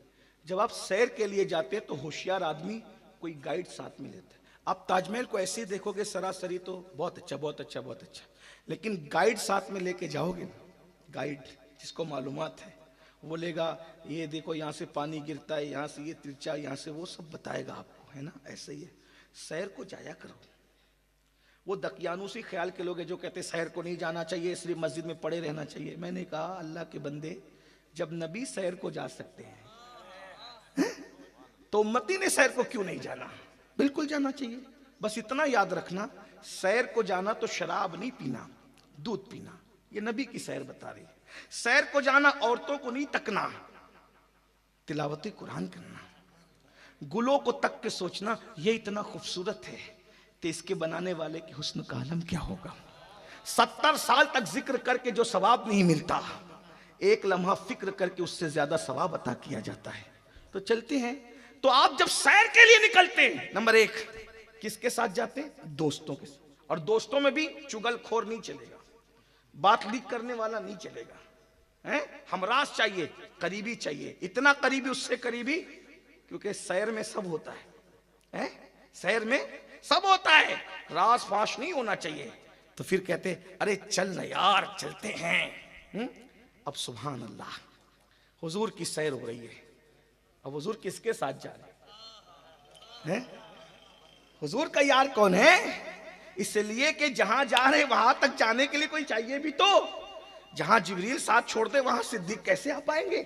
जब आप सैर के लिए जाते हैं तो होशियार आदमी कोई गाइड साथ में लेता है। आप ताजमहल को ऐसे ही देखोगे सरासरी तो बहुत अच्छा, बहुत अच्छा, बहुत अच्छा, लेकिन गाइड साथ में लेके जाओगे ना, गाइड जिसको मालूमात है, वो लेगा, ये देखो यहाँ से पानी गिरता है, यहाँ से ये तिरछा, यहाँ से वो सब बताएगा आपको, है ना। ऐसे ही है, सैर को जाया करो। वो दकियानूसी ख्याल के लोग हैं जो कहते सैर को नहीं जाना चाहिए, सिर्फ मस्जिद में पड़े रहना चाहिए। मैंने कहा अल्लाह के बंदे, जब नबी सैर को जा सकते हैं तो उम्मती ने सैर को क्यों नहीं जाना? बिल्कुल जाना चाहिए। बस इतना याद रखना, सैर को जाना तो शराब नहीं पीना, दूध पीना, ये नबी की सैर बता रही है। सैर को जाना औरतों को नहीं तकना, तिलावती कुरान करना, गुलों को तक के सोचना ये इतना खूबसूरत है तो इसके बनाने वाले की हुस्न का आलम क्या होगा। 70 साल तक जिक्र करके जो सवाब नहीं मिलता, एक लम्हा फिक्र करके उससे ज्यादा सवाब अता किया जाता है। तो चलते हैं। तो आप जब सैर के लिए निकलते हैं, नंबर 1 किसके साथ जाते हैं? दोस्तों के साथ। और दोस्तों में भी चुगलखोर नहीं चलेगा, बात लीक करने वाला नहीं चलेगा, हैं? हमराज चाहिए, करीबी चाहिए, इतना करीबी उससे करीबी, क्योंकि सैर में सब होता है, हैं? सैर में सब होता है, राज फाश नहीं होना चाहिए। तो फिर कहते अरे चल ना यार, चलते हैं। अब सुभान अल्लाह, हुजूर की सैर हो रही है। अब हुजूर किसके साथ जा रहे हैं? हुजूर का यार कौन है? इसलिए कि जहां जा रहे वहां तक जाने के लिए कोई चाहिए भी तो। जहां जिब्रील साथ छोड़ दे वहां सिद्दीक कैसे आ पाएंगे?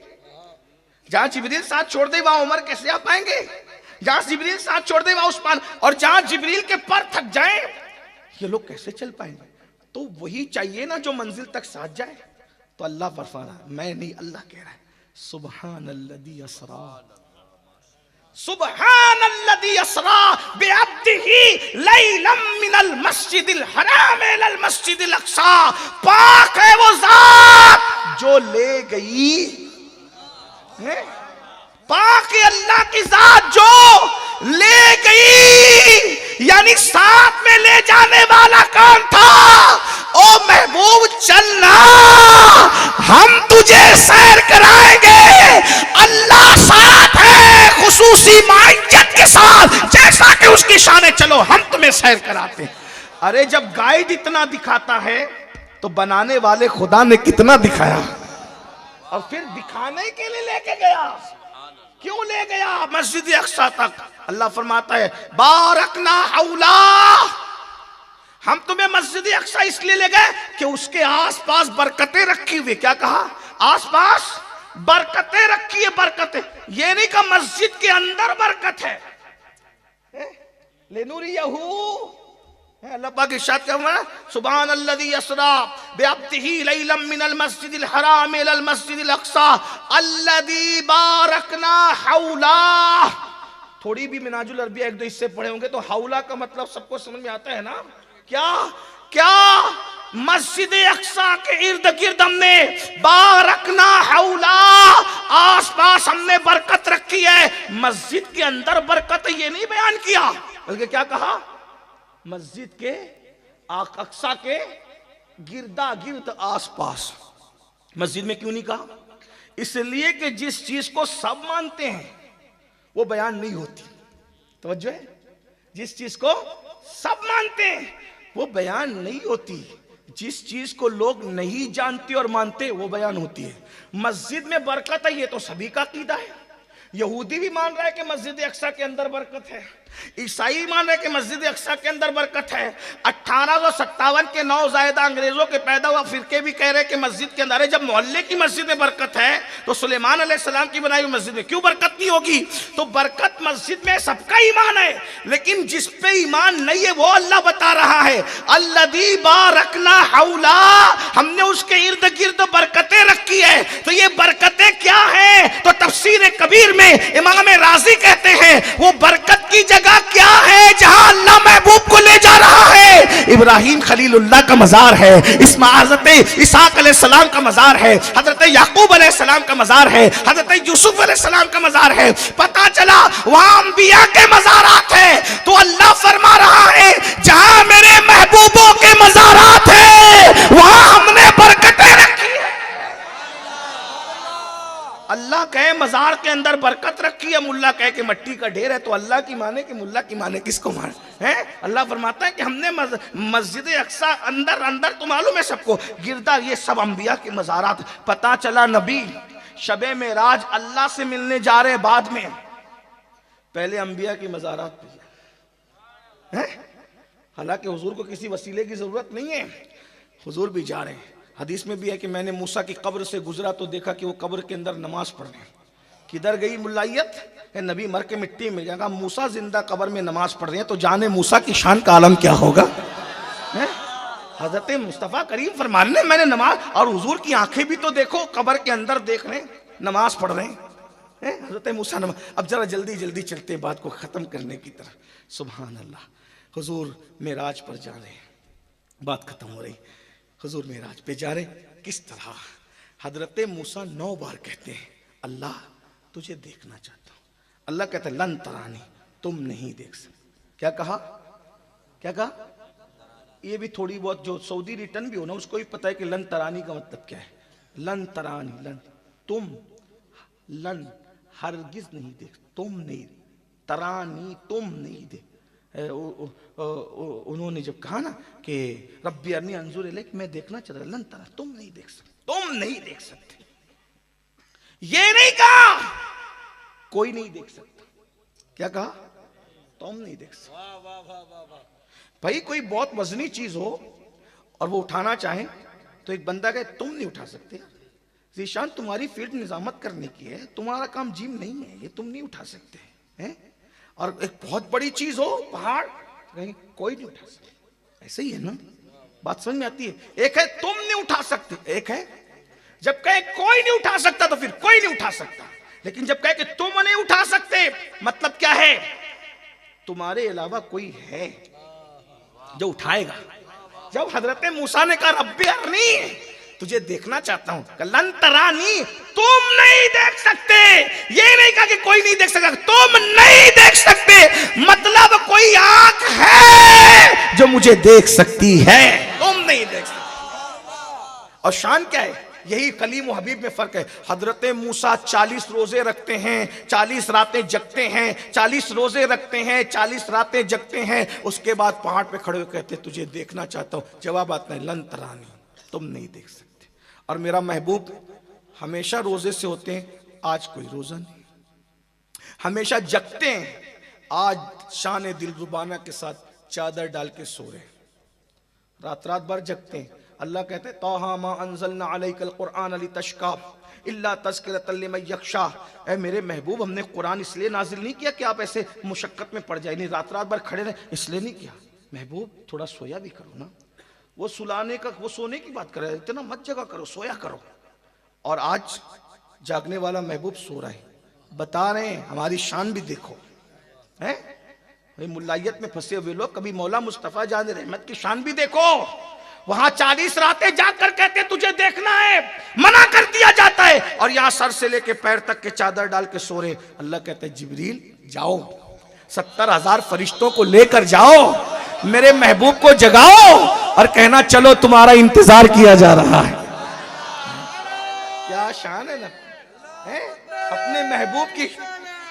जहां जिब्रील साथ छोड़ दे वहां उमर कैसे आ पाएंगे? जहां जिब्रील साथ छोड़ दे वहां उस्मान, और जहां जिब्रील के पर थक जाए ये लोग कैसे चल पाएंगे? तो वही चाहिए ना जो मंजिल तक साथ जाए। तो अल्लाह फरमा रहा है, मैं नहीं, अल्लाह कह रहा है, सुब्हानल्लज़ी अस्रा, सुब्हानल्लज़ी अस्रा बिअब्दिही लैलम मिनल मस्जिदिल हराम इलल मस्जिदिल अक्सा। पाक है वो जात जो ले गई है, पाक अल्लाह की जात जो ले गई। यानी साथ में ले जाने वाला कौन था? ओ महबूब चलना, हम तुझे सैर कराएंगे, अल्लाह साथ है, खुसूसी माइयत के साथ, जैसा कि उसकी शान। चलो हम तुम्हें सैर कराते हैं। अरे जब गाइड इतना दिखाता है तो बनाने वाले खुदा ने कितना दिखाया, और फिर दिखाने के लिए लेके गया। क्यों ले गया? मस्जिद अक्सा तक। अल्लाह फरमाता है बारकना हौला, हम तुम्हें मस्जिद अक्सा इसलिए ले गए कि उसके आसपास बरकतें रखी हुई। क्या कहा? आसपास बरकतें रखी है, बरकतें। ये नहीं कहा मस्जिद के अंदर बरकत है। लेनूरियहू अल्लाह पाक इरशाद कर रहा है, सुभान अल्लज़ी यसरा बिअब्दिही लैलम मिनल मस्जिदिल हराम इलल मस्जिदिल अक़सा अल्लज़ी बारकना हौला। थोड़ी भी मिनाजुल अरबिया एक दो हिस्से पढ़े होंगे तो हौला का मतलब सबको समझ में आता है ना। क्या क्या मस्जिद अक़सा के इर्द गिर्द हमने बारकना हौला, आस पास हमने बरकत रखी है। मस्जिद के अंदर बरकत ये नहीं बयान किया, बल्कि क्या कहा, मस्जिद के अक़सा के गिरदा गिर्द आस पास। मस्जिद में क्यों नहीं कहा? इसलिए कि जिस चीज को सब मानते हैं वो बयान नहीं होती। तवज्जो है, जिस चीज को सब मानते हैं वो बयान नहीं होती, जिस चीज को लोग नहीं जानते और मानते वो बयान होती है। मस्जिद में बरकत है ये तो सभी का अकीदा है। यहूदी भी मान रहा है कि मस्जिद अक़सा के अंदर बरकत है, ईसाई मान रहे हैं कि मस्जिद अक़सा के अंदर बरकत है। 1857 के नौज़ायदा अंग्रेजों के पैदा हुआ फिरके भी कह रहे हैं कि मस्जिद के अंदर है। जब मोहल्ले की मस्जिद में बरकत है तो सुलेमान अलैहिस्सलाम की बनाई हुई मस्जिद में क्यों बरकत नहीं होगी? तो बरकत मस्जिद में सबका ईमान है, लेकिन जिस पे ईमान नहीं है वो अल्लाह बता रहा है, अल्लज़ी बारकना हौला, हमने उसके इर्द गिर्द बरकतें रखी है। तो ये बरकतें क्या है? तो तफसीर कबीर में इमाम राजी कहते हैं वो बरकत की जगह क्या है जहां अल्लाह महबूब को ले जा रहा है। इब्राहिम खलीलुल्लाह का मजार है, हजरत इसहाक अलैहिस्सलाम का मजार है, हजरत याकूब अलैहिस्सलाम का मजार है, हजरत यूसुफ अलैहिस्सलाम का मजार है। पता चला वहां अंबिया के मजारात है। तो अल्लाह फरमा रहा है जहां मेरे महबूबों के मजारात है वहां हमने बरकतें रखी है। अल्लाह कहे मजार के अंदर बरकत रखी है, मुल्ला कहे कि मट्टी का ढेर है। तो अल्लाह की माने कि मुल्ला की माने, किसको माने हैं? अल्लाह फरमाता है कि हमने मस्जिद अक़सा अंदर अंदर तो मालूम है सबको, गिरदा ये सब अंबिया के मजारात। पता चला नबी शबे मेराज अल्लाह से मिलने जा रहे, बाद में पहले अंबिया की मजारात पे हैं। हालांकि हुजूर को किसी वसीले की जरूरत नहीं है, हुजूर भी जा रहे हैं। हदीस में भी है कि मैंने मूसा की कब्र से गुजरा तो देखा कि वो कब्र के अंदर नमाज पढ़ रहे हैं। किधर गई मुल्लायत? नबी मर के मिट्टी में जाएगा, मूसा जिंदा कब्र में नमाज पढ़ रहे हैं, तो जाने मूसा की शान का आलम क्या होगा। हजरत मुस्तफ़ा करीम फरमाने मैंने नमाज, और हुजूर की आंखें भी तो देखो कब्र के अंदर देख रहे हैं, नमाज पढ़ रहे हैं। हजरत मूसा नमाज। अब जरा जल्दी जल्दी चलते बात को खत्म करने की तरफ। सुभान अल्लाह, हुजूर मेराज पर जा रहे हैं, बात खत्म हो रही। हुजूर मेराज पे जा रहे, किस तरह? हजरत मूसा 9 बार कहते हैं अल्लाह तुझे देखना चाहता हूं। अल्लाह कहता है लन तरानी, तुम नहीं देख सकते। क्या कहा? क्या कहा? ये भी थोड़ी बहुत जो सऊदी रिटर्न भी हो ना उसको भी पता है कि लन तरानी का मतलब क्या है। लन तरानी, लन तुम, लन हरगिज नहीं देख, तुम नहीं, तरानी तुम नहीं देख। उन्होंने जब कहा ना कि रब्बी अरनी अंजुर इलैक, मैं देखना चाहता, लन तरा, तुम नहीं देख सकते, तुम नहीं देख सकते। ये नहीं कहा कोई नहीं देख सकता, क्या कहा? तुम नहीं देख सकते। भाई कोई बहुत वजनी चीज हो और वो उठाना चाहे तो एक बंदा कहे तुम नहीं उठा सकते, जीशान तुम्हारी फील्ड निजामत करने की है, तुम्हारा काम जिम नहीं है, ये तुम नहीं उठा सकते हैं। और एक बहुत बड़ी चीज हो, पहाड़, कोई नहीं उठा सकता। ऐसे ही है ना, बात समझ में आती है। एक है तुम नहीं उठा सकते, एक है जब कहे कोई नहीं उठा सकता तो फिर कोई नहीं उठा सकता। लेकिन जब कहे कि तुम नहीं उठा सकते मतलब क्या है? तुम्हारे अलावा कोई है जो उठाएगा। जब हजरत मूसा ने कहा रब्बी अरनी, तुझे देखना चाहता हूं, लन तरानी, तुम नहीं देख सकते। ये नहीं कहा कि कोई नहीं देख सकता, तुम नहीं देख सकते मतलब कोई आंख है जो मुझे देख सकती है, तुम नहीं देख सकते। और शान क्या है? यही कलीम व हबीब में फर्क है। हजरत मूसा 40 रोजे रखते हैं, 40 रातें जगते हैं, 40 रोजे रखते हैं, 40 रातें जगते हैं। उसके बाद पहाड़ पे खड़े हो कहते तुझे देखना चाहता हूं। जवाब आता है लन तरानी, तुम नहीं देख सकते। और मेरा महबूब हमेशा रोजे से होते हैं, आज कोई रोजा नहीं, हमेशा जगते हैं, आज शान दिलरुबाना के साथ चादर डाल के सो रहे, रात रात भर जगते हैं। अल्लाह कहते हैं ताहा मा अंज़लना अलैकल कुरआन लितशका इल्ला तज़किरतल लिमन यख्शा। ऐ मेरे महबूब, हमने कुरान इसलिए नाजिल नहीं किया कि आप ऐसे मुशक्कत में पड़ जाए, नहीं रात रात भर खड़े रहे, इसलिए नहीं किया। महबूब थोड़ा सोया भी करो ना। वो सुलाने का, वो सोने की बात कर रहे हैं, इतना मत जगा करो, सोया करो। और आज जागने वाला महबूब सो रहा है। बता रहे हैं हमारी शान भी देखो, हैं भाई। मुल्लायत में फंसे हुए लोग कभी मौला मुस्तफा जान रहमत की शान भी देखो। वहां 40 रातें जाकर कहते तुझे देखना है, मना कर दिया जाता है, और यहां सर से लेके पैर तक के चादर डाल के सो रहे। अल्लाह कहते हैं जिब्रील जाओ, 70,000 फरिश्तों को लेकर जाओ, मेरे महबूब को जगाओ और कहना चलो तुम्हारा इंतजार किया जा रहा है। क्या शान है ना, है? अपने महबूब की।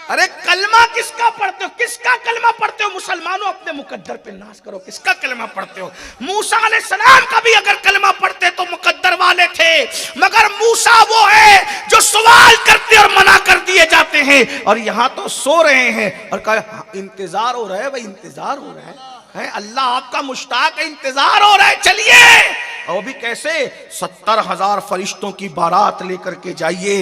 अरे कलमा किसका पढ़ते हो, किसका कलमा पढ़ते हो मुसलमानों? अपने मुकद्दर पे नाज करो, किसका कलमा पढ़ते हो? मूसा अलैहिस्सलाम का भी अगर कलमा पढ़ते तो मुकद्दर वाले थे, मगर मूसा वो है जो सवाल करते और मना कर दिए जाते हैं, और यहां तो सो रहे हैं और कहा इंतजार हो रहा है। भाई इंतजार हो रहा है, अल्लाह आपका मुश्ताक है, इंतजार हो रहा है, चलिए। और भी कैसे? 70,000 फरिश्तों की बारात लेकर के जाइए।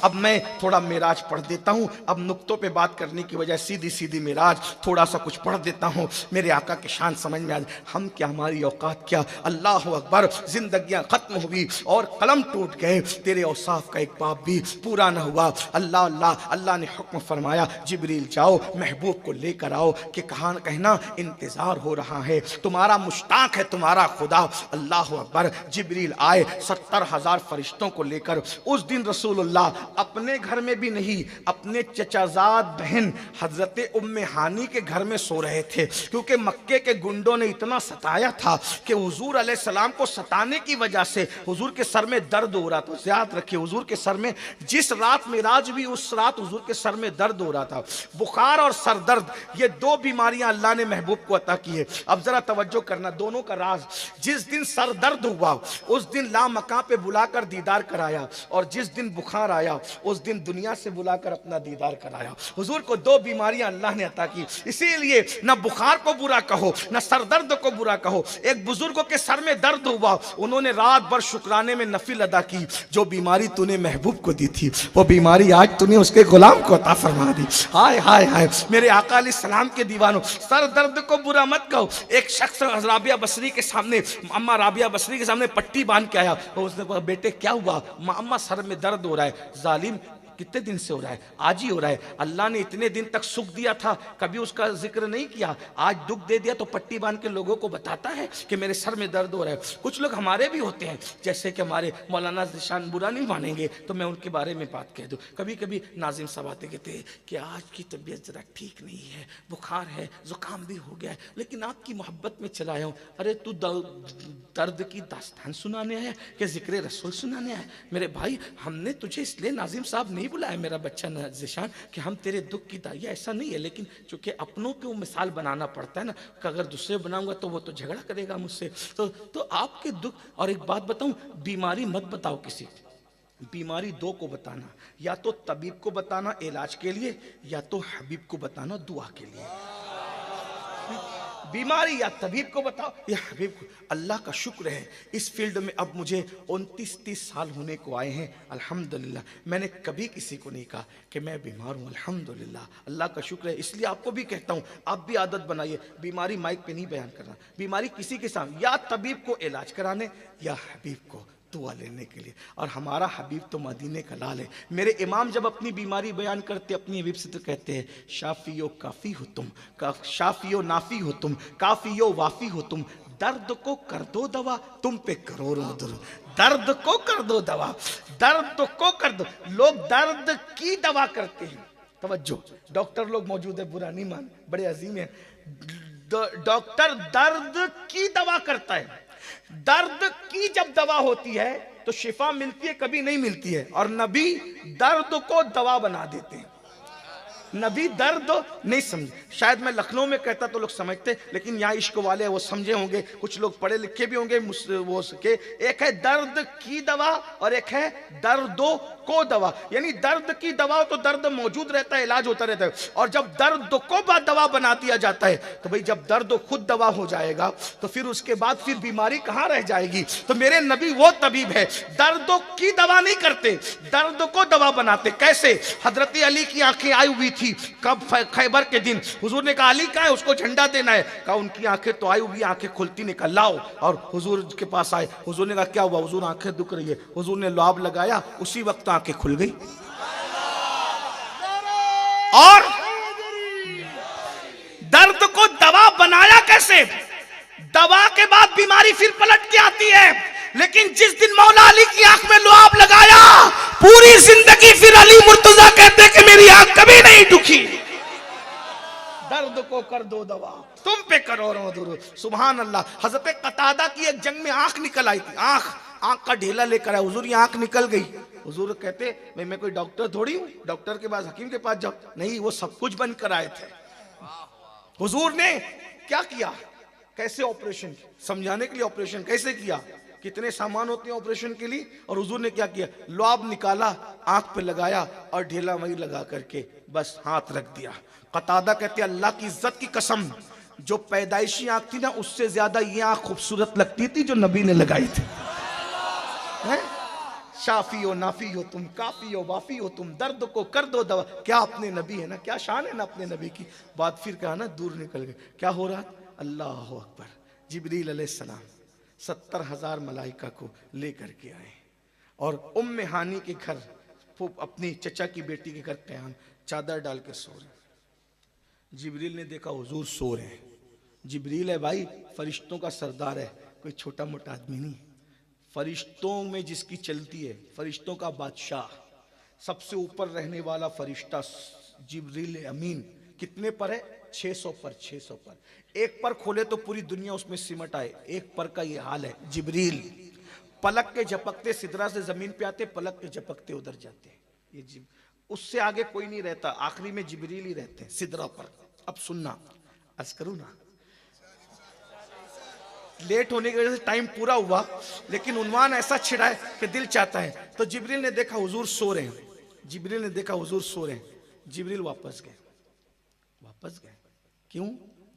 अब मैं थोड़ा मेराज पढ़ देता हूं। अब नुक्तों पे बात करने की वजह सीधी सीधी मेराज, थोड़ा सा कुछ पढ़ देता हूं, मेरे आका की शान समझ में आ जाए। हम क्या, हमारी औकात क्या। अल्लाह अकबर। जिंदगियां खत्म हुई और कलम टूट गए, तेरे औसाफ का एक बाप भी पूरा न हुआ। अल्लाह अल्लाह अल्लाह ने हुक्म फरमाया जिब्रील जाओ महबूब को लेकर आओ, कि कहा कहना इंतजार हो रहा है, तुम्हारा मुश्ताक है तुम्हारा खुदा। अल्लाह अकबर। जिब्रील आए 70,000 फरिश्तों को लेकर। उस दिन रसूलुल्लाह अपने घर में भी नहीं, अपने चचाजाद बहन हजरत उम्मे हानी के घर में सो रहे थे, क्योंकि मक्के के गुंडों ने इतना सताया था कि हुजूर अलैहिस्सलाम को सताने की वजह से हुजूर के सर में दर्द हो रहा था। याद रखिए, हुजूर के सर में जिस रात मेराज हुई उस रात हुजूर के सर में दर्द हो रहा था। बुखार और सर दर्द, ये दो बीमारियां अल्लाह ने महबूब को अता की है। अब जरा तवज्जो करना, दोनों का राज। जिस दिन सर दर्द हुआ उस दिन ला मकां पे बुलाकर दीदार कराया, और जिस दिन बुखार आया उस दिन दुनिया से बुलाकर अपना दीदार कराया। हुजूर को दो बीमारियां अल्लाह ने अता की, इसीलिए न बुखार को बुरा कहो न सर दर्द को बुरा कहो। एक बुजुर्गों के सर में दर्द हुआ, उन्होंने रात भर शुक्राने में नफिल अदा की। जो बीमारी तूने महबूब को दी थी वो बीमारी आज तूने उसके गुलाम को अता फरमा दी। हाय हाय हाय मेरे आका अलैहिस्सलाम के दीवानों, सर दर्द को बुरा मत कहो। एक शख्स राबिया बसरी के सामने, अम्मा राबिया बसरी के सामने पट्टी बांध के आया, तो उसने कहा बेटे क्या हुआ? अम्मा सर में दर्द हो रहा है। जालिम कितने दिन से हो रहा है? आज ही हो रहा है। अल्लाह ने इतने दिन तक सुख दिया था, कभी उसका जिक्र नहीं किया, आज दुख दे दिया तो पट्टी बांध के लोगों को बताता है कि मेरे सर में दर्द हो रहा है। कुछ लोग हमारे भी होते हैं, जैसे कि हमारे मौलाना ज़िशान, बुरा नहीं मानेंगे तो मैं उनके बारे में बात कह दूं। कभी कभी नाजिम साहब आते कहते हैं कि आज की तबीयत ज़रा ठीक नहीं है, बुखार है, ज़ुकाम भी हो गया है, लेकिन आपकी मोहब्बत में चला आया हूँ। अरे तू दर्द की दास्तान सुनाने आया कि जिक्र रसूल सुनाने आया? मेरे भाई, हमने तुझे इसलिए नाजिम साहब नहीं बुलाया मेरा बच्चा ज़िशान कि हम तेरे दुख की दाइया, ऐसा नहीं है, लेकिन चूंकि अपनों को मिसाल बनाना पड़ता है ना, कि अगर दूसरे बनाऊंगा तो वो तो झगड़ा करेगा मुझसे। तो आपके दुख। और एक बात बताऊं, बीमारी मत बताओ किसी, बीमारी दो को बताना, या तो तबीब को बताना इलाज के लिए, या तो हबीब को बताना दुआ के लिए। बीमारी या तबीब को बताओ या हबीब को। अल्लाह का शुक्र है इस फील्ड में अब मुझे 29-30 साल होने को आए हैं अल्हम्दुलिल्लाह। मैंने कभी किसी को नहीं कहा कि मैं बीमार हूँ, अल्हम्दुलिल्लाह, अल्लाह का शुक्र है। इसलिए आपको भी कहता हूँ, आप भी आदत बनाइए, बीमारी माइक पे नहीं बयान करना, बीमारी किसी के सामने, या तबीब को इलाज कराने या हबीब को दुआ लेने के लिए। और हमारा हबीब तो मदीने का लाल है। मेरे इमाम जब अपनी बीमारी बयान करते अपनी हबीब से तो कहते हैं, शाफियो काफ़ी हो तुम, शाफियो नाफी हो तुम, काफियो वाफी हो तुम, दर्द को कर दो दवा, तुम पे करोड़ों दुरूद। दर्द को कर दो दवा, दर्द को कर दो। लोग दर्द की दवा करते हैं। तवज्जो, डॉक्टर लोग मौजूद है, बुरा नहीं मान, बड़े अजीम है। डॉक्टर दर्द की दवा करता है। दर्द की जब दवा होती है तो शिफा मिलती है, कभी नहीं मिलती है। और नबी दर्द को दवा बना देते हैं। नबी दर्द नहीं समझे। शायद मैं लखनऊ में कहता तो लोग समझते, लेकिन यहाँ इश्क वाले वो समझे होंगे, कुछ लोग पढ़े लिखे भी होंगे वो सके। एक है दर्द की दवा और एक है दर्दों को दवा। यानी दर्द की दवा तो दर्द मौजूद रहता है, इलाज होता रहता है, और जब दर्द को दवा बना दिया जाता है तो भाई जब दर्द खुद दवा हो जाएगा तो फिर उसके बाद फिर बीमारी कहाँ रह जाएगी। तो मेरे नबी वो तबीब है, दर्दों की दवा नहीं करते, दर्द को दवा बनाते। कैसे? हजरत अली की आंखें आई हुई थी। कब? खैबर के दिन। हुजूर ने कहा अली कहाँ है, उसको झंडा देना है। कहा उनकी आंखें तो आई हुई, आंखें खुलती नहीं, कहा लाओ। और हुजूर के पास आए। हुजूर ने कहा क्या हुआ? हुजूर आंखें दुख रही है। हुजूर ने लुआब लगाया, उसी वक्त आंखें खुल गई। और दर्द को दवा बनाया कैसे? दवा के बाद बीमारी फिर पलट के आती है, लेकिन जिस दिन मौला अली की आंख में लुआब लगाया, पूरी जिंदगी फिर अली मुर्तजा कहते कि मेरी आंख कभी नहीं दुखी। दर्द को कर दो दवा, तुम पे करो रो। सुभान अल्लाह। हजरत कतादा की एक जंग में आंख निकल आई थी। आंख का ढेला लेकर आया। हुजूर ये आंख निकल गई। हुजूर कहते मैं कोई डॉक्टर थोड़ी हूं, डॉक्टर के पास, हकीम के पास जाओ। नहीं, वो सब कुछ बंद कराए थे। हुजूर ने क्या किया? कैसे ऑपरेशन? समझाने के लिए ऑपरेशन कैसे किया, कितने सामान होते हैं ऑपरेशन के लिए। और हुजूर ने क्या किया? लुआब निकाला, आंख पे लगाया और ढेला वही लगा करके बस हाथ रख दिया। कतादा कहते अल्लाह की इज्जत की कसम, जो पैदाइशी आंख थी ना, उससे ज्यादा ये आंख खूबसूरत लगती थी जो नबी ने लगाई थी। शाफी हो नाफी हो तुम, काफी हो वाफी हो तुम, दर्द को कर दो दवा। क्या अपने नबी है ना, क्या शान है ना अपने नबी की। बात फिर कहा ना, दूर निकल गए। क्या हो रहा? अल्लाह अकबर। जिब्रील अलैहिस्सलाम 70,000 मलाइका को लेकर के आए और उम्मे हानी के घर, अपनी चचा की बेटी के घर कयाम चादर डाल के सो रहे। जिब्रील ने देखा हुजूर सो रहे हैं। जिब्रील है भाई, फरिश्तों का सरदार है, कोई छोटा मोटा आदमी नहीं। फरिश्तों में जिसकी चलती है, फरिश्तों का बादशाह, सबसे ऊपर रहने वाला फरिश्ता जिब्रील अमीन। कितने पर है? 600 पर। 600 पर। एक पर खोले तो पूरी दुनिया उसमें सिमट आए। एक पर का ये हाल है। जिब्रील पलक के झपकते सिदरा से जमीन पे आते, पलक के झपकते उधर जाते। ये उससे आगे कोई नहीं रहता, आखिरी में जिब्रील ही रहते हैं सिदरा पर। अब सुनना, अर्ज करूं ना, लेट होने की वजह से टाइम पूरा हुआ, लेकिन उन्वान ऐसा छिड़ा है कि दिल चाहता है। तो जिब्रील ने देखा हुजूर सो रहे हैं। जिब्रील ने देखा हुजूर सो रहे हैं। जिब्रील वापस गए। वापस गए क्यों?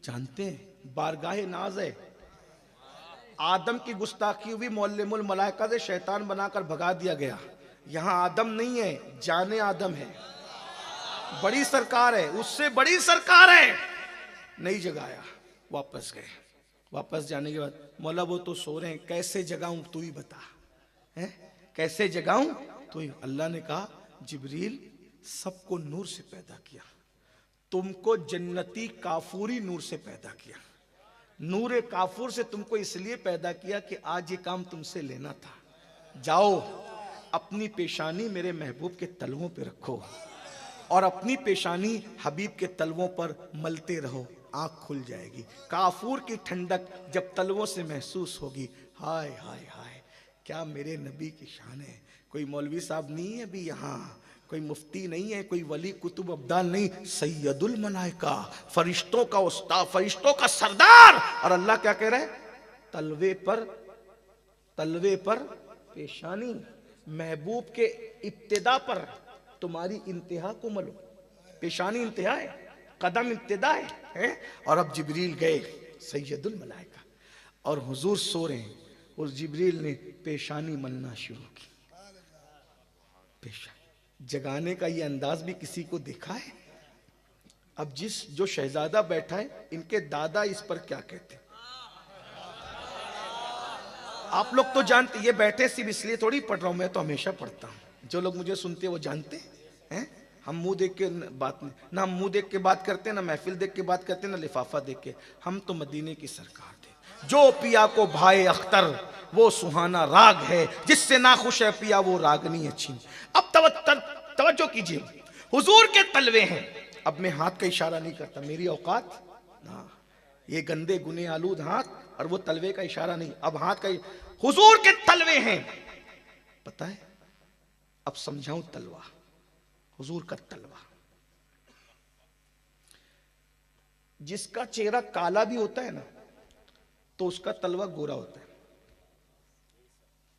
जानते हैं बारगाहे नाज है। आदम की गुस्ताखी हुई, मुअल्लिमुल मलाइका से शैतान बनाकर भगा दिया गया। यहां आदम नहीं है, जाने आदम है। बड़ी सरकार है, उससे बड़ी सरकार है। नहीं जगाया, वापस गए। वापस जाने के बाद मौला वो तो सो रहे हैं, कैसे जगाऊं तू ही बता, है कैसे जगाऊं तू ही। अल्लाह ने कहा जिब्रील सबको नूर से पैदा किया, तुमको जन्नती काफूरी नूर से पैदा किया। नूर काफूर से तुमको इसलिए पैदा किया कि आज ये काम तुमसे लेना था। जाओ अपनी पेशानी मेरे महबूब के तलवों पे रखो और अपनी पेशानी हबीब के तलवों पर मलते रहो, आंख खुल जाएगी। काफूर की ठंडक जब तलवों से महसूस होगी, हाय हाय हाय क्या मेरे नबी की शान है। कोई मौलवी साहब नहीं है अभी यहाँ, कोई मुफ्ती नहीं है, कोई वली कुतुब अब्दाल नहीं, सैयदुल मलाइका, फरिश्तों का उस्ताद, फरिश्तों का सरदार। और अल्लाह क्या कह रहा है? तलवे पर पेशानी, महबूब के इब्तिदा पर तुम्हारी इंतहा को मलो। पेशानी इंतहा है, कदम इब्तिदा है। और अब जिब्रील गए सैयदुल मलाइका और हुजूर सो रहे हैं और जिब्रील ने पेशानी मलना शुरू की। पेशानी जगाने का ये अंदाज भी किसी को देखा है? अब जो शहजादा बैठा है, इनके दादा इस पर क्या कहते हैं आप लोग तो जानते। ये बैठे सिर्फ इसलिए थोड़ी पढ़ रहा हूं, मैं तो हमेशा पढ़ता हूं। जो लोग मुझे सुनते हैं वो जानते हैं। हम मुंह देख के बात नहीं, ना हम मुंह देख के बात करते हैं, ना महफिल देख के बात करते हैं, ना लिफाफा देख के। हम तो मदीने की सरकार थे। जो पिया को भाए अख्तर वो सुहाना राग है, जिससे ना खुश है पिया वो रागनी अच्छी। अब तवज्जो कीजिए, हुजूर के तलवे हैं। अब मैं हाथ का इशारा नहीं करता, मेरी औकात ना, ये गंदे गुने आलूद हाथ और वो तलवे का इशारा नहीं। अब हाथ का, हुजूर के तलवे हैं। पता है अब समझाऊं तलवा, हुजूर का तलवा। जिसका चेहरा काला भी होता है ना, तो उसका तलवा गोरा होता है।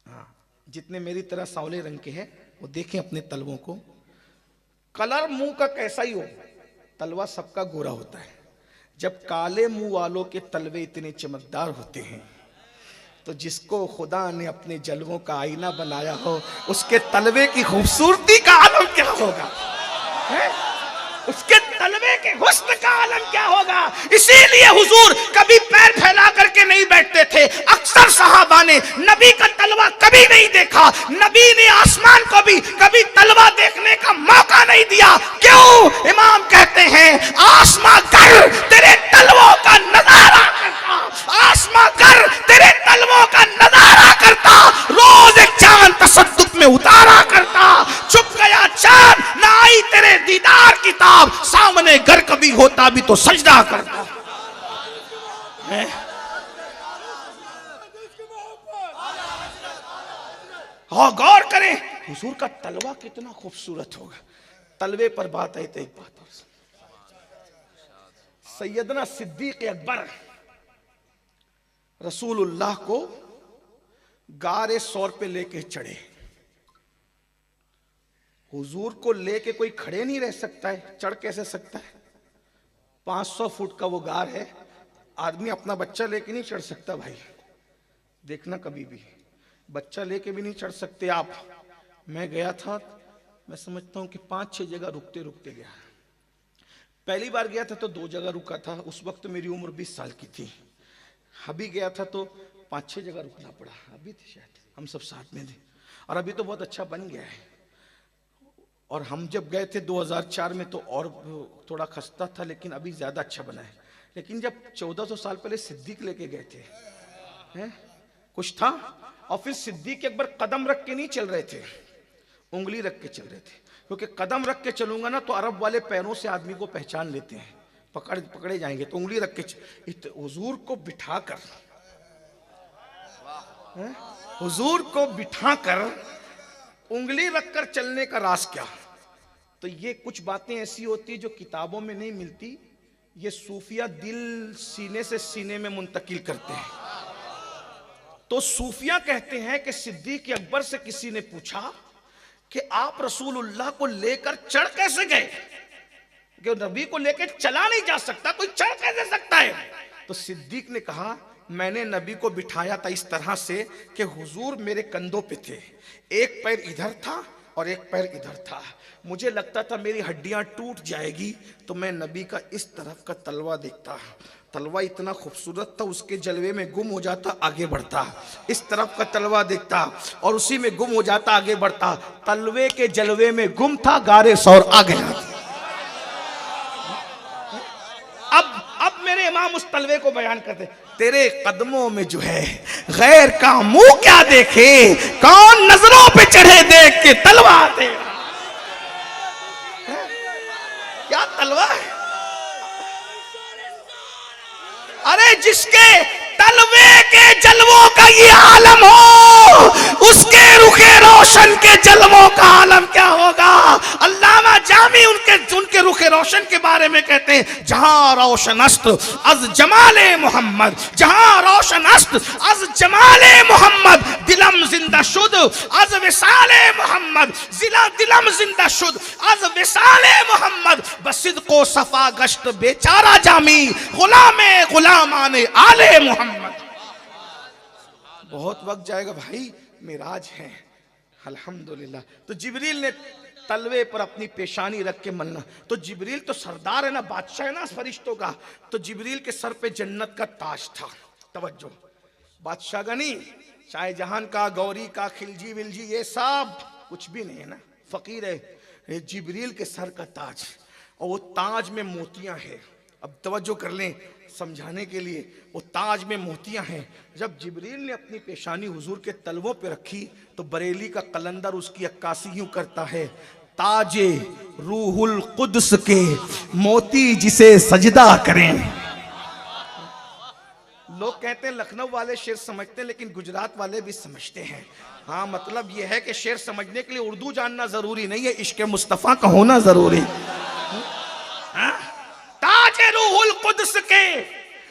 हाँ, जितने मेरी तरह सांवले रंग के हैं वो देखें अपने तलवों को। कलर मुंह का कैसा ही हो, तलवा सबका गोरा होता है। जब काले मुंह वालों के तलवे इतने चमकदार होते हैं, तो जिसको खुदा ने अपने जलवों का आईना बनाया हो, उसके तलवे की खूबसूरती का आलम क्या होगा, है? उसके तलवे के हुस्न का आलम क्या होगा। इसीलिए हुजूर कभी पैर फैला करके नहीं बैठते थे। अक्सर सहाबा ने नबी का तलवा कभी नहीं देखा, नबी ने आसमान को भी कभी तलवा देखने का मौका नहीं दिया। क्यों? इमाम कहते हैं आसमां कर तेरे तलवों का नजारा करता, आसमां कर तेरे तलवों का नजारा करता, रोज एक चांद तसद्दुक में उतारा करता। छुप गया चांद, ना आई तेरे दीदार किताब, सामने घर कभी होता भी तो सजदा करता है। हाँ, गौर करें हुजूर का तलवा कितना खूबसूरत होगा। तलवे पर बात आई तो एक बात और, सैयदना सिद्दीक अकबर रसूलुल्लाह को गारे सौर पे लेके चढ़े। हुजूर को लेके कोई खड़े नहीं रह सकता है, चढ़ कैसे सकता है? 500 फुट का वो गार है, आदमी अपना बच्चा लेके नहीं चढ़ सकता भाई, देखना कभी भी बच्चा लेके भी नहीं चढ़ सकते आप। मैं गया था, मैं समझता हूं कि 5-6 जगह रुकते रुकते गया। पहली बार गया था तो 2 जगह रुका था, उस वक्त मेरी उम्र 20 साल की थी। अभी गया था तो 5-6 जगह रुकना पड़ा, अभी थे शायद हम सब साथ में थे। और अभी तो बहुत अच्छा बन गया है। और हम जब गए थे 2004 में तो और थोड़ा खस्ता था, लेकिन अभी ज्यादा अच्छा बना है। लेकिन जब 1400 साल पहले सिद्दीक लेके गए थे हैं? कुछ था। और फिर सिद्दीक अकबर कदम रख के नहीं चल रहे थे, उंगली रख के चल रहे थे, क्योंकि कदम रख के चलूंगा ना तो अरब वाले पैरों से आदमी को पहचान लेते हैं, पकड़े जाएंगे, तो उंगली रख के हुजूर को बिठाकर, हुजूर को बिठाकर उंगली रखकर चलने का राज क्या। तो ये कुछ बातें ऐसी होती है जो किताबों में नहीं मिलती, ये सूफिया दिल सीने से सीने में मुंतकिल करते हैं। तो सूफिया कहते हैं कि सिद्दीक अकबर से किसी ने पूछा कि आप रसूलुल्लाह को लेकर चढ़ कैसे गए, कि नबी को लेकर चला नहीं जा सकता, कोई चढ़ कैसे सकता है। तो सिद्दीक ने कहा मैंने नबी को बिठाया था इस तरह से कि हुजूर मेरे कंधों पे थे, एक पैर इधर था और एक पैर इधर था, मुझे लगता था मेरी हड्डियां टूट जाएगी, तो मैं नबी का इस तरफ का तलवा देखता, तलवा इतना खूबसूरत था, उसके जलवे में गुम हो जाता आगे बढ़ता, इस तरफ का तलवा देखता और उसी में गुम हो जाता आगे बढ़ता, तलवे के जलवे में गुम था, गारे सौर आ गया। अब मेरे इमाम उस तलवे को बयान करते, तेरे कदमों में जो है गैर का मुंह क्या देखे, कौन नजरों पे चढ़े देख के तलवा दे। क्या तलवा है? अरे जिसके तलवे के जलवों का ये आलम हो, उसके रुखे रोशन के जलवों का आलम क्या होगा। अल्लामा जामी उनके रुखे रोशन के बारे में कहते हैं, जहां रोशन अस्त अज जमाले मोहम्मद, जहां रोशन अस्त अज जमाले मोहम्मद, दिलम जिंदा शुद अज विसाले मोहम्मद, दिलम जिंदा शुद अज विसाले मोहम्मद, बसिद को सफा गश्त बेचारा जामी, गुलामे गुलामाने आले मोहम्मद। बहुत वक्त जाएगा भाई, मिराज है अल्हम्दुलिल्लाह। तो जिब्रील ने तलवे पर अपनी पेशानी रख के मलना, तो जिब्रील तो सरदार है ना, बादशाह है ना फरिश्तों का, तो जिब्रील के सर पे जन्नत का ताज था। तवज्जो, बादशाह का नहीं, शाहजहां का, गौरी का, खिलजी विलजी ये सब कुछ भी नहीं है ना, फकीर है। जिब्रील के सर का ताज, और वो ताज में मोतियां हैं। अब तवज्जो कर लें समझाने के लिए, वो ताज में मोतियां हैं। जब जिब्रील ने अपनी पेशानी हुजूर के तलवों पे रखी तो बरेली का कलंदर उसकी अक्कासी यूं करता है, ताजे रूहुल कुद्स के मोती जिसे सजदा करें। लोग कहते हैं लखनऊ वाले शेर समझते हैं, लेकिन गुजरात वाले भी समझते हैं। हाँ, मतलब यह है कि शेर समझने के लिए उर्दू जानना जरूरी नहीं है, इश्क मुस्तफा का होना जरूरी। ताजे रूहुल कुद्स के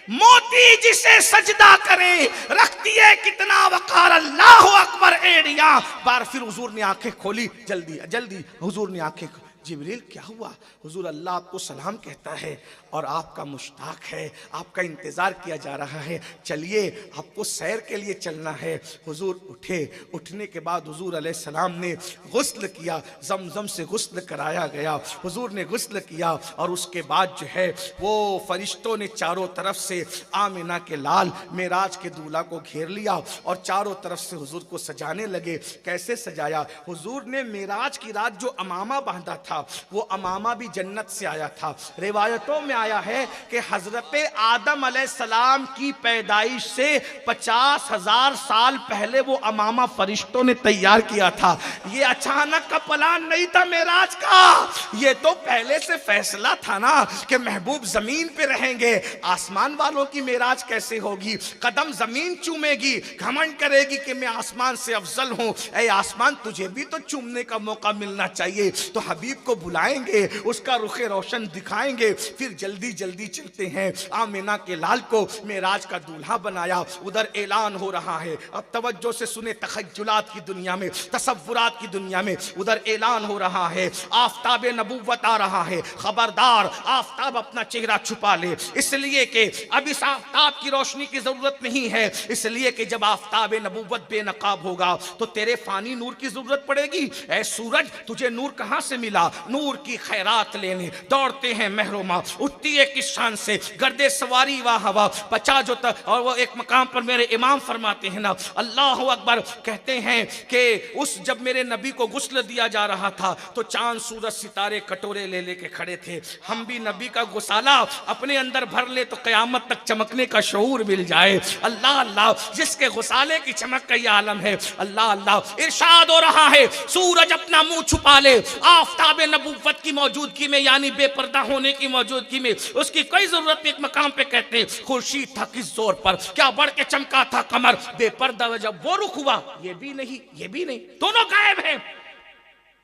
मोती जिसे सजदा करे, रखती है कितना वकार, अल्लाह अकबर एड़िया। बार फिर हुजूर ने आंखें खोली, जल्दी जल्दी हुजूर ने आंखें जिब्रील क्या हुआ? हुजूर अल्लाह आपको सलाम कहता है और आपका मुश्ताक है, आपका इंतज़ार किया जा रहा है, चलिए आपको सैर के लिए चलना है। हुजूर उठे, उठने के बाद हुजूर अलैहिस्सलाम ने गुस्ल किया, जमजम से गुस्ल कराया गया। हुजूर ने गुस्ल किया और उसके बाद जो है वो फरिश्तों ने चारों तरफ से आमिना के लाल मेराज के दूल्हा को घेर लिया और चारों तरफ से हुजूर को सजाने लगे। कैसे सजाया? हुजूर ने मेराज की रात जो अमामा बांधा था वो अमामा भी जन्नत से आया था। रिवायतों में आया है कि हजरत आदम अलैहिस्सलाम की पैदाइश से 50,000 साल पहले वो अमामा फरिश्तों ने तैयार किया था। ये अचानक का प्लान नहीं था मेराज का, ये तो पहले से फैसला था ना कि महबूब जमीन पे रहेंगे। आसमान वालों की मेराज कैसे होगी? कदम जमीन चूमेगी, घमंड करेगी कि मैं आसमान से अफजल हूं। ऐ आसमान, तुझे भी तो चूमने का मौका मिलना चाहिए। तो हबीब को बुलाएंगे, उसका रुखे रोशन दिखाएंगे, फिर जल्दी जल्दी चलते हैं। आमिना के लाल को मेराज का दूल्हा बनाया। उधर ऐलान हो रहा है, अब तवज्जो से सुने, तखज्जुलात की दुनिया में, तसव्वुरात की दुनिया में उधर ऐलान हो रहा है, आफताब नबुव्वत आ रहा है, खबरदार आफताब अपना चेहरा छुपा ले, इसलिए कि अब इस आफताब की रोशनी की जरूरत नहीं है, इसलिए कि जब आफताब नबुव्वत बेनकाब होगा तो तेरे फानी नूर की जरूरत पड़ेगी। ऐ सूरज, तुझे नूर कहां से मिला? नूर की खैरात लेने दौड़ते हैं महरुमा, उठती है किस शान से गर्दे सवारी वाह हवा, पचा जो और वो एक मकाम पर मेरे इमाम फरमाते हैं ना, अल्लाह अकबर, कहते हैं कि उस जब मेरे नबी को गुस्ल दिया जा रहा था तो चांद सूरज सितारे कटोरे ले लेके खड़े थे। हम भी नबी का गुसाला अपने अंदर भर ले तो कयामत तक चमकने का शऊर मिल जाए। अल्लाह अल्लाह, जिसके गुसाले की चमक का ये आलम है। अल्लाह अल्लाह, इरशाद हो रहा है, सूरज अपना मुंह छुपा ले, आफताब नबुव्वत की मौजूदगी में, यानी बेपर्दा होने की मौजूदगी में उसकी कोई जरूरत नहीं। एक मकाम पे कहते हैं, खुर्शीद था किस जोर पर, क्या बढ़ के चमका था कमर, बेपर्दा जब वो रुख हुआ, ये भी नहीं, ये भी नहीं, दोनों गायब हैं।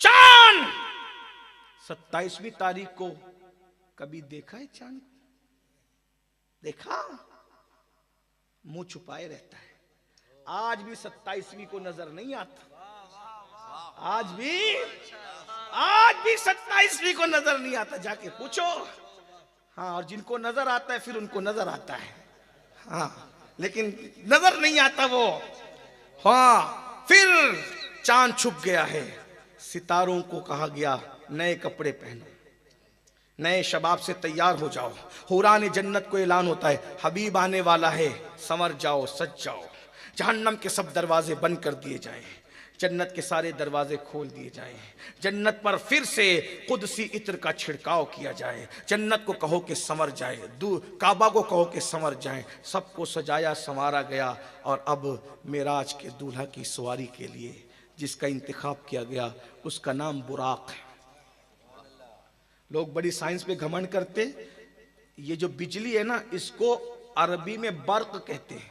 चांद 27वीं तारीख को कभी देखा है चांद? देखा? मुंह छुपाए रहता है। आज भी 27वीं को नजर नहीं आता, आज भी 27वीं को नजर नहीं आता, जाके पूछो। हाँ, और जिनको नजर आता है फिर उनको नजर आता है, हाँ, लेकिन नजर नहीं आता वो। हाँ, फिर चांद छुप गया है। सितारों को कहा गया, नए कपड़े पहनो, नए शबाब से तैयार हो जाओ। हुरान जन्नत को ऐलान होता है, हबीब आने वाला है, संवर जाओ, सज जाओ। जहन्नम के सब दरवाजे बंद कर दिए जाए, जन्नत के सारे दरवाजे खोल दिए जाए, जन्नत पर फिर से कुदसी इत्र का छिड़काव किया जाए, जन्नत को कहो कि संवर जाए, काबा को कहो कि संवर जाए। सबको सजाया संवारा गया और अब मेराज के दूल्हा की सवारी के लिए जिसका इंतखाब किया गया उसका नाम बुराक है। लोग बड़ी साइंस पे घमंड करते, ये जो बिजली है ना, इसको अरबी में बर्क कहते हैं।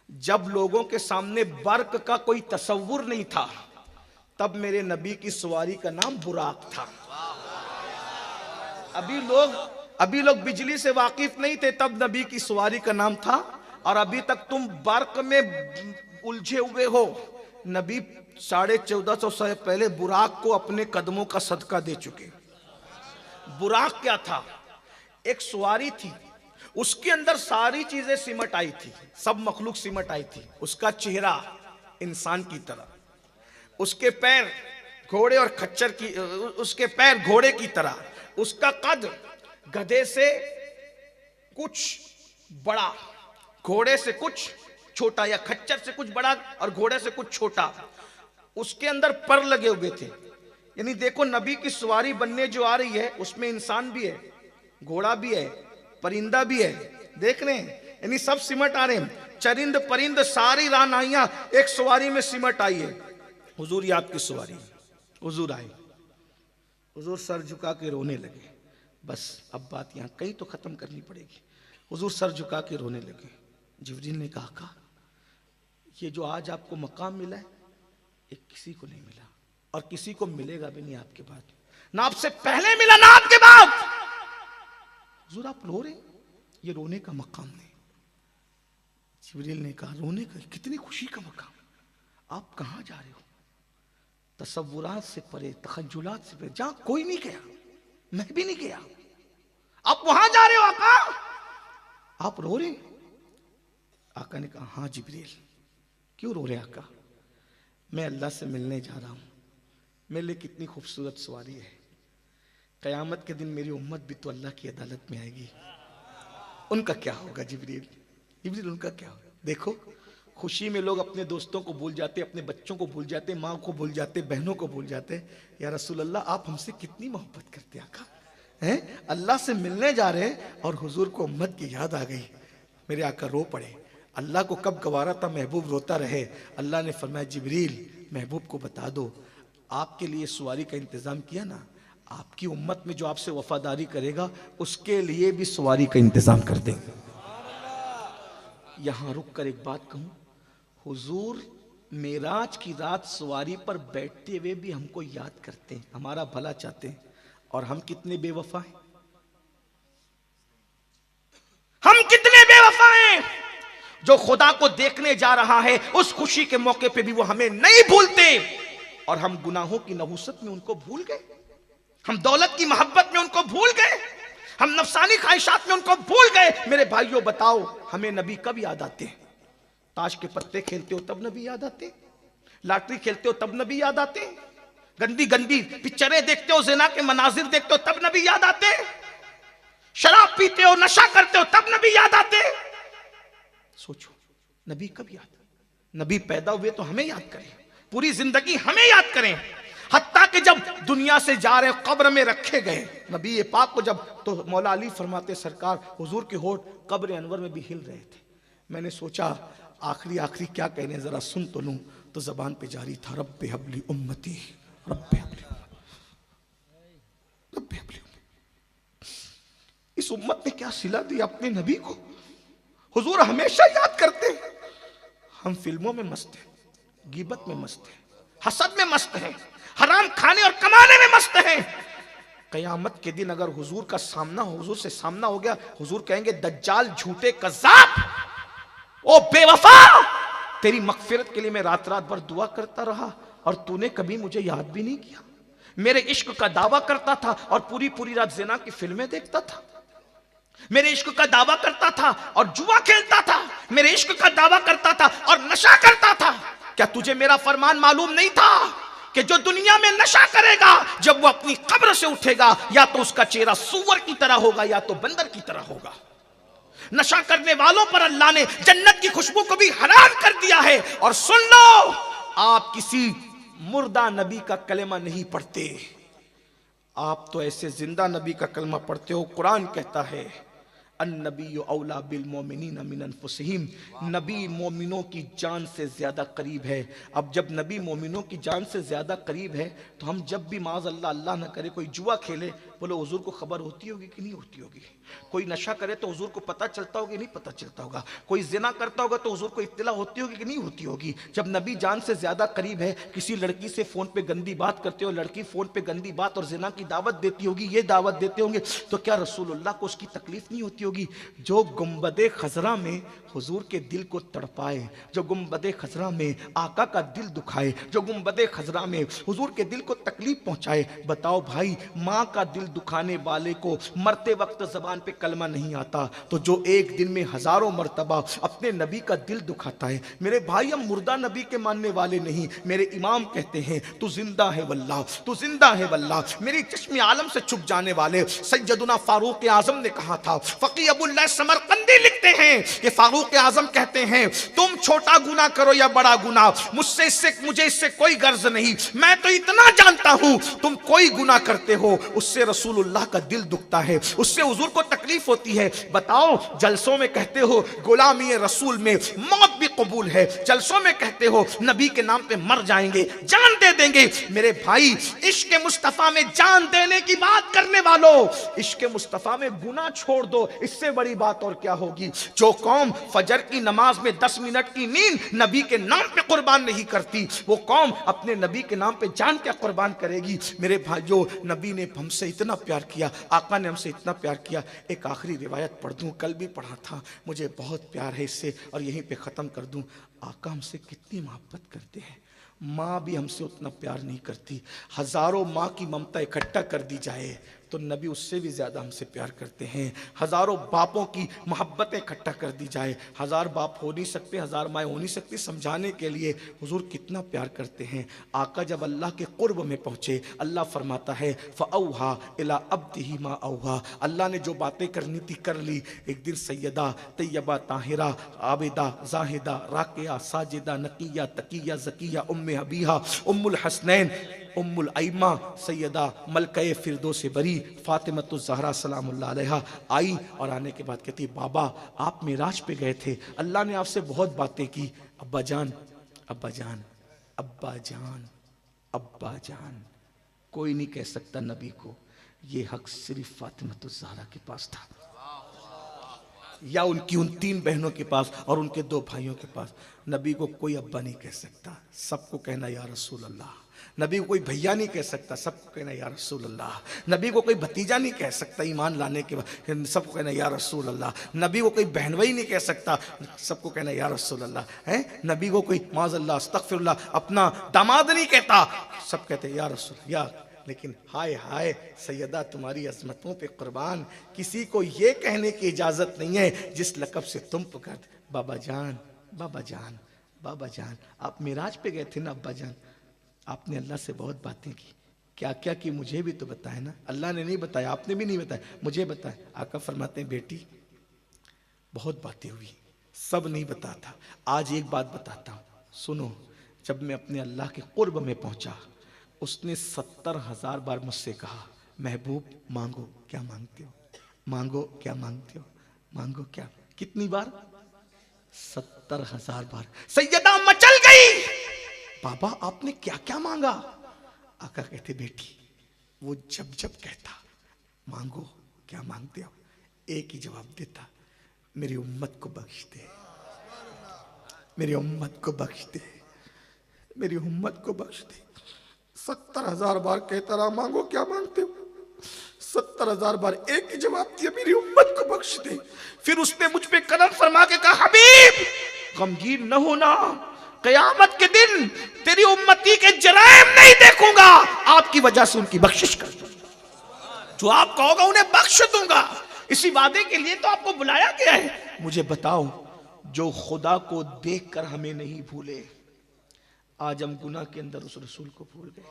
जब लोगों के सामने बर्क का कोई तसव्वुर नहीं था तब मेरे नबी की सवारी का नाम बुराक था। अभी लोग बिजली से वाकिफ नहीं थे तब नबी की सवारी का नाम था, और अभी तक तुम बर्क में उलझे हुए हो। नबी 1450 साल पहले बुराक को अपने कदमों का सदका दे चुके। बुराक क्या था? एक सवारी थी, उसके अंदर सारी चीजें सिमट आई थी, सब मखलूक सिमट आई थी। उसका चेहरा इंसान की तरह, उसके पैर घोड़े और खच्चर की, उसके पैर घोड़े की तरह, उसका कद गधे से कुछ बड़ा, घोड़े से कुछ छोटा, या खच्चर से कुछ बड़ा और घोड़े से कुछ छोटा। उसके अंदर पर लगे हुए थे। यानी देखो, नबी की सवारी बनने जो आ रही है उसमें इंसान भी है, घोड़ा भी है, परिंदा भी है, देख रहे हैं, यानी सब सिमट आ रहे हैं। चरिंद परिंद सारी रानाइयां एक सवारी में सिमट आई है। हुजूर ये आपकी सवारी। हुजूर आए, हुजूर सर झुका के रोने लगे। बस अब बात यहाँ कहीं तो खत्म करनी पड़ेगी। हुजूर सर झुका के रोने लगे। जिब्रील ने कहा, ये जो आज आपको मकाम मिला है ये किसी को नहीं मिला और किसी को मिलेगा भी नहीं आपके बाद, ना आपसे पहले मिला ना आपके बाद। हुजूर आप रो रहे, ये रोने का मकाम नहीं। जिब्रील ने कहा, रोने का? कितनी खुशी का मकाम, आप कहां जा रहे हो? तसव्वुरात से परे, तखज्जुलात से परे, जहां कोई नहीं गया, मैं भी नहीं गया। आप वहां जा रहे हो आका, आप रो रहे? आका ने कहा हाँ जिब्रील। क्यों रो रहे आका? मैं अल्लाह से मिलने जा रहा हूं, मेरे लिए कितनी खूबसूरत सवारी है। क़यामत के दिन मेरी उम्मत भी तो अल्लाह की अदालत में आएगी, उनका क्या होगा जिब्रील? जिब्रील उनका क्या होगा? देखो खुशी में लोग अपने दोस्तों को भूल जाते, अपने बच्चों को भूल जाते, माँ को भूल जाते, बहनों को भूल जाते। या रसूल अल्लाह आप हमसे कितनी मोहब्बत करते आका हैं? अल्लाह से मिलने जा रहे हैं और हुजूर को उम्मत की याद आ गई। मेरे आका रो पड़े। अल्लाह को कब गवारा था महबूब रोता रहे। अल्लाह ने फरमाया जिब्रील महबूब को बता दो, आपके लिए सवारी का इंतजाम किया ना, आपकी उम्मत में जो आपसे वफादारी करेगा उसके लिए भी सवारी का इंतजाम कर देंगे। यहां रुक कर एक बात कहूं, हुजूर मेराज की रात सवारी पर बैठते हुए भी हमको याद करते हैं, हमारा भला चाहते हैं, और हम कितने बेवफा हैं, हम कितने बेवफा हैं। जो खुदा को देखने जा रहा है उस खुशी के मौके पे भी वो हमें नहीं भूलते, और हम गुनाहों की नहुसत में उनको भूल गए, हम दौलत की मोहब्बत में उनको भूल गए, हम नफसानी ख्वाहिशात में उनको भूल गए। मेरे भाइयों बताओ हमें नबी कब याद आते हैं? ताश के पत्ते खेलते हो तब नबी याद आते, लॉटरी खेलते हो तब नबी याद आते, गंदी गंदी पिक्चरें देखते हो, ज़िना के मनाजिर देखते हो तब नबी याद आते, शराब पीते हो, नशा करते हो तब नबी याद आते। सोचो नबी कब याद? नबी पैदा हुए तो हमें याद करें, पूरी जिंदगी हमें याद करें। हत्ता कि जब दुनिया से जा रहे कब्र में रखे गए नबी पाक को, जब तो मौला अली फरमाते सरकार हुजूर के होठ कब्र अनवर में भी हिल रहे थे। मैंने सोचा आखिरी क्या कहने जरा सुन तो लूं, तो जबान पे जारी था रब्बे हबली उम्मती, रब्बे हबली उम्मती, रब्बे हबली उम्मती। इस उम्मत ने क्या सिला दी अपने नबी को। हुजूर हमेशा याद करते हैं। हम फिल्मों में मस्त हैं, गीबत में मस्त हैं, हसद में मस्त हैं, हराम खाने और कमाने में मस्त हैं। कयामत के दिन अगर हुजूर का सामना, हुजूर से सामना हो गया, हुजूर कहेंगे दज्जाल झूठे कज़्ज़ाब, ओ बेवफा, तेरी मगफिरत के लिए मैं रात रात भर दुआ करता रहा और तूने कभी मुझे याद भी नहीं किया। मेरे इश्क का दावा करता था और पूरी पूरी रात ज़िना की फिल्में देखता था। मेरे इश्क का दावा करता था और जुआ खेलता था। मेरे इश्क का दावा करता था और नशा करता था। क्या तुझे मेरा फरमान मालूम नहीं था कि जो दुनिया में नशा करेगा जब वो अपनी कब्र से उठेगा या तो उसका चेहरा सूअर की तरह होगा या तो बंदर की तरह होगा। नशा करने वालों पर अल्लाह ने जन्नत की खुशबू को भी हराम कर दिया है। और सुन लो, आप किसी मुर्दा नबी का कलेमा नहीं पढ़ते, आप तो ऐसे जिंदा नबी का कलमा पढ़ते हो। कुरान कहता है अन्नबी औला बिल मोमिनीन मिन अनफुसिहिम, नबी मोमिनों की जान से ज़्यादा करीब है। अब जब नबी मोमिनों की जान से ज़्यादा करीब है तो हम जब भी माज़ अल्लाह अल्लाह न करे कोई जुआ खेले, बोलो हुजूर को खबर होती होगी कि नहीं होती होगी? कोई नशा करे तो हुजूर को पता चलता होगा नहीं पता चलता होगा? कोई जिना करता होगा तो हुजूर को इत्तला होती होगी कि नहीं होती होगी? जब नबी जान से ज़्यादा करीब है, किसी लड़की से फ़ोन पे गंदी बात करते हो, लड़की फ़ोन पे गंदी बात और जिना की दावत देती होगी, ये दावत देते होंगे, तो क्या रसूलुल्लाह को उसकी तकलीफ नहीं होती होगी? जो गुंबदे खजरा में हुजूर के दिल को तड़पाए, जो गुंबदे खजरा में आका का दिल दुखाए, जो गुंबदे खजरा में हुजूर के दिल को तकलीफ पहुंचाए, बताओ भाई, माँ का दिल दुखाने वाले को मरते वक्त जबान पे कलमा नहीं आता, तो जो एक दिन में हजारों मरतबा अपने नबी का दिल दुखाता है। मेरे भाई, हम मुर्दा नबी के मानने वाले नहीं। मेरे इमाम कहते हैं तू जिंदा है वल्लाह, तू जिंदा है वल्लाह। मेरी चश्मे आलम से छुप जाने वाले सैयदुना फारूक आजम ने कहा था, फकी अबुल्लाह समरकंदी लिखते हैं कि फारूक आजम कहते हैं तुम छोटा गुना करो या बड़ा गुना, मुझे इससे कोई गर्ज नहीं, मैं तो इतना जानता हूं तुम कोई गुना करते हो उससे रसूलुल्लाह का दिल दुखता है, उससे हुजूर को तकलीफ होती है। बताओ, जलसों में कहते हो गुलामी रसूल में मौत भी कबूल है, जलसों में कहते हो नबी के नाम पे मर जाएंगे, जान दे देंगे। मेरे भाई, इश्क मुस्तफा में जान देने की बात करने वालों, इश्क मुस्तफा में गुनाह छोड़ दो, इससे बड़ी बात और क्या होगी? जो कौम फजर की नमाज में 10 मिनट की नींद नबी के नाम पे कुर्बान नहीं करती, वो कौम अपने नबी के नाम पे जान क्या कुर्बान करेगी? मेरे भाइयों, नबी ने हमसे इतना प्यार किया, आका ने हमसे इतना प्यार किया। एक आखिरी रिवायत पढ़ दूं, कल भी पढ़ा था, मुझे बहुत प्यार है इससे और यहीं पे ख़त्म कर दूं। आका हमसे कितनी मोहब्बत करते हैं। माँ भी हमसे उतना प्यार नहीं करती। हजारों माँ की ममता इकट्ठा कर दी जाए तो नबी उससे भी ज़्यादा हमसे प्यार करते हैं। हज़ारों बापों की मोहब्बतें इकट्ठा कर दी जाए, हज़ार बाप हो नहीं सकते, हज़ार माएँ हो नहीं सकती, समझाने के लिए हुजूर कितना प्यार करते हैं। आका जब अल्लाह के कुर्ब में पहुँचे, अल्लाह फरमाता है फ़अौहा इला अब्दिही मा औहा, अल्लाह ने जो बातें करनी थी कर ली। एक दिन सैयदा तैयबा ताहिरा आबिदा जाहिदा राकिया साजिदा नकिया तकिया ज़किया उम्मे हबीहा उम्मुल हसनैन उम्मुल आइमा सैयदा मलके फिरदौस बरी फातिमतुज़ ज़हरा सलामुल्लाह अलैहा आई और आने के बाद कहती बाबा आप मेराज पे गए थे, अल्लाह ने आपसे बहुत बातें की। अब्बा जान अब्बा जान अब्बा जान अब्बा जान, कोई नहीं कह सकता नबी को, ये हक सिर्फ फातिमतुज़ ज़हरा के पास था या उनकी उन 3 बहनों के पास और उनके 2 भाइयों के पास। नबी को कोई अब्बा नहीं कह सकता, सबको कहना या रसूल अल्लाह। नबी को कोई भैया नहीं कह सकता, सबको कहना या रसूल अल्लाह। नबी को कोई भतीजा नहीं कह सकता ईमान लाने के बाद, सबको कहना या रसूल अल्लाह। नबी को कोई बहनवई नहीं कह सकता, सबको कहना या रसूल अल्लाह है। नबी को कोई माज़अल्लाह अस्तगफिरुल्लाह अपना दामाद नहीं कहता, सब कहते या रसूल या। लेकिन हाय हाय सैयदा तुम्हारी अजमतों पे कुर्बान, किसी को ये कहने की इजाज़त नहीं है जिस लक़ब से तुम पुकारते बाबा जान बाबा जान बाबा जान। आप मिराज पे गए थे ना अब्बा जान, आपने अल्लाह से बहुत बातें की, क्या क्या की मुझे भी तो बताया ना। अल्लाह ने नहीं बताया, आपने भी नहीं बताया, मुझे बताया। आका फरमाते हैं बेटी बहुत बातें हुई, सब नहीं बताता, आज एक बात बताता हूँ सुनो। जब मैं अपने अल्लाह के कुर्ब में पहुँचा, उसने 70,000 बार मुझसे कहा महबूब मांगो क्या मांगते हो, मांगो क्या मांगते हो, मांगो क्या। कितनी बार? 70,000 बार। सैयदा मचल गई, बाबा आपने क्या क्या मांगा? आका कहते बेटी वो जब जब कहता मांगो क्या मांगते हो, एक ही जवाब देता मेरी उम्मत को बख्श दे, मेरी उम्मत को बख्श दे, मेरी उम्मत को बख्श दे। 70,000 बार कहता रहा मांगो क्या मांगते हो, 70,000 बार एक ही जवाब दिया मेरी उम्मत को बख्श दे। फिर उसने मुझ पे कदम फरमा के कहा हबीब गमगीन न होना, कयामत के दिन तेरी उम्मती के जराइम नहीं देखूंगा, आपकी वजह से उनकी बख्शिश कर दूंगा, जो आप कहोगे उन्हें बख्श दूंगा। इसी वादे के लिए तो आपको बुलाया गया है। मुझे बताओ जो खुदा को देखकर हमें नहीं भूले, आज हम गुनाह के अंदर उस रसूल को भूल गए।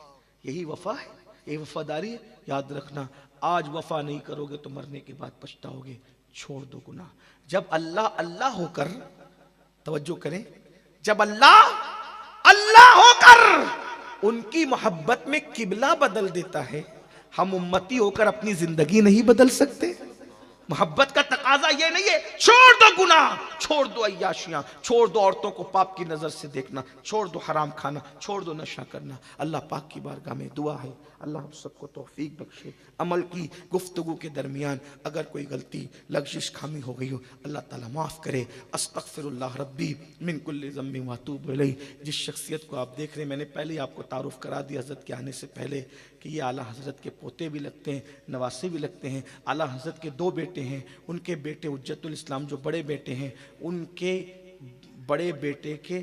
यही वफा है, यही वफादारी है। याद रखना आज वफा नहीं करोगे तो मरने के बाद पछताओगे। छोड़ दो गुनाह। जब अल्लाह अल्लाह होकर, तवज्जो करें, जब अल्लाह अल्लाह होकर उनकी मोहब्बत में किबला बदल देता है, हम उम्मती होकर अपनी जिंदगी नहीं बदल सकते। मोहब्बत का तकाजा ये नहीं है छोड़ दो गुनाह, छोड़ दो अय्याशियां, छोड़ दो औरतों को पाप की नजर से देखना, छोड़ दो हराम खाना, छोड़ दो नशा करना। अल्लाह पाक की बारगाह में दुआ है अल्लाह हम सबको तौफीक बख्शे। अमल की गुफ्तगू के दरमियान अगर कोई गलती लग़ज़िश खामी हो गई हो अल्लाह ताला माफ़ करे। अस्तग़फ़िरुल्लाह रब्बी मिन कुल्लि ज़म्बिन व अतूबु इलैह। जिस शख्सियत को आप देख रहे हैं, मैंने पहले ही आपको तारुफ़ करा दिया हज़रत के आने से पहले कि ये आला हज़रत के पोते भी लगते हैं, नवासे भी लगते हैं। आला हज़रत के 2 बेटे हैं, उनके बेटे हुज्जतुल इस्लाम जो बड़े बेटे हैं, उनके बड़े बेटे के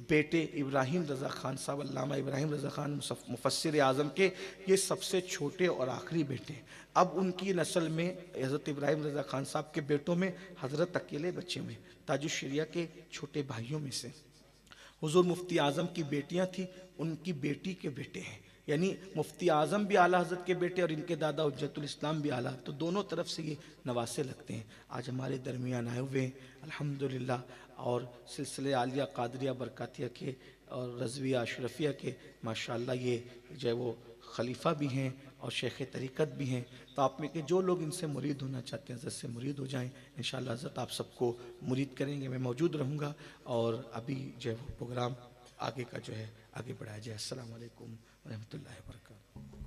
बेटे इब्राहिम रज़ा ख़ान साहब, अल्लामा इब्राहिम रज़ा ख़ान मुफ़स्सिर आज़म के ये सबसे छोटे और आखिरी बेटे। अब उनकी नस्ल में हज़रत इब्राहिम रज़ा ख़ान साहब के बेटों में हज़रत अकेले बच्चे में ताजुश शरिया के छोटे भाइयों में से हुज़ूर मुफ्ती आज़म की बेटियां थी, उनकी बेटी के बेटे हैं। यानी मुफ्ती आज़म भी आला हज़रत के बेटे और इनके दादा हुज्जतुल इस्लाम भी आला, तो दोनों तरफ से ये नवासे लगते हैं। आज हमारे दरमियान आए हुए हैं अल्हम्दुलिल्लाह, और सिलसिले आलिया कादरिया बरकातिया के और रज़विया अशरफिया के माशाअल्लाह ये जो है वो खलीफा भी हैं और शेख तरीक़त भी हैं। तो आप में के जो लोग इनसे मुरीद होना चाहते हैं हज़रत से मुरीद हो जाएं, इंशाअल्लाह हज़रत आप सबको मुरीद करेंगे। मैं मौजूद रहूँगा और अभी जो है वो प्रोग्राम आगे का जो है आगे बढ़ाया जाए। अस्सलामु अलैकुम व रहमतुल्लाहि व बरकातहू।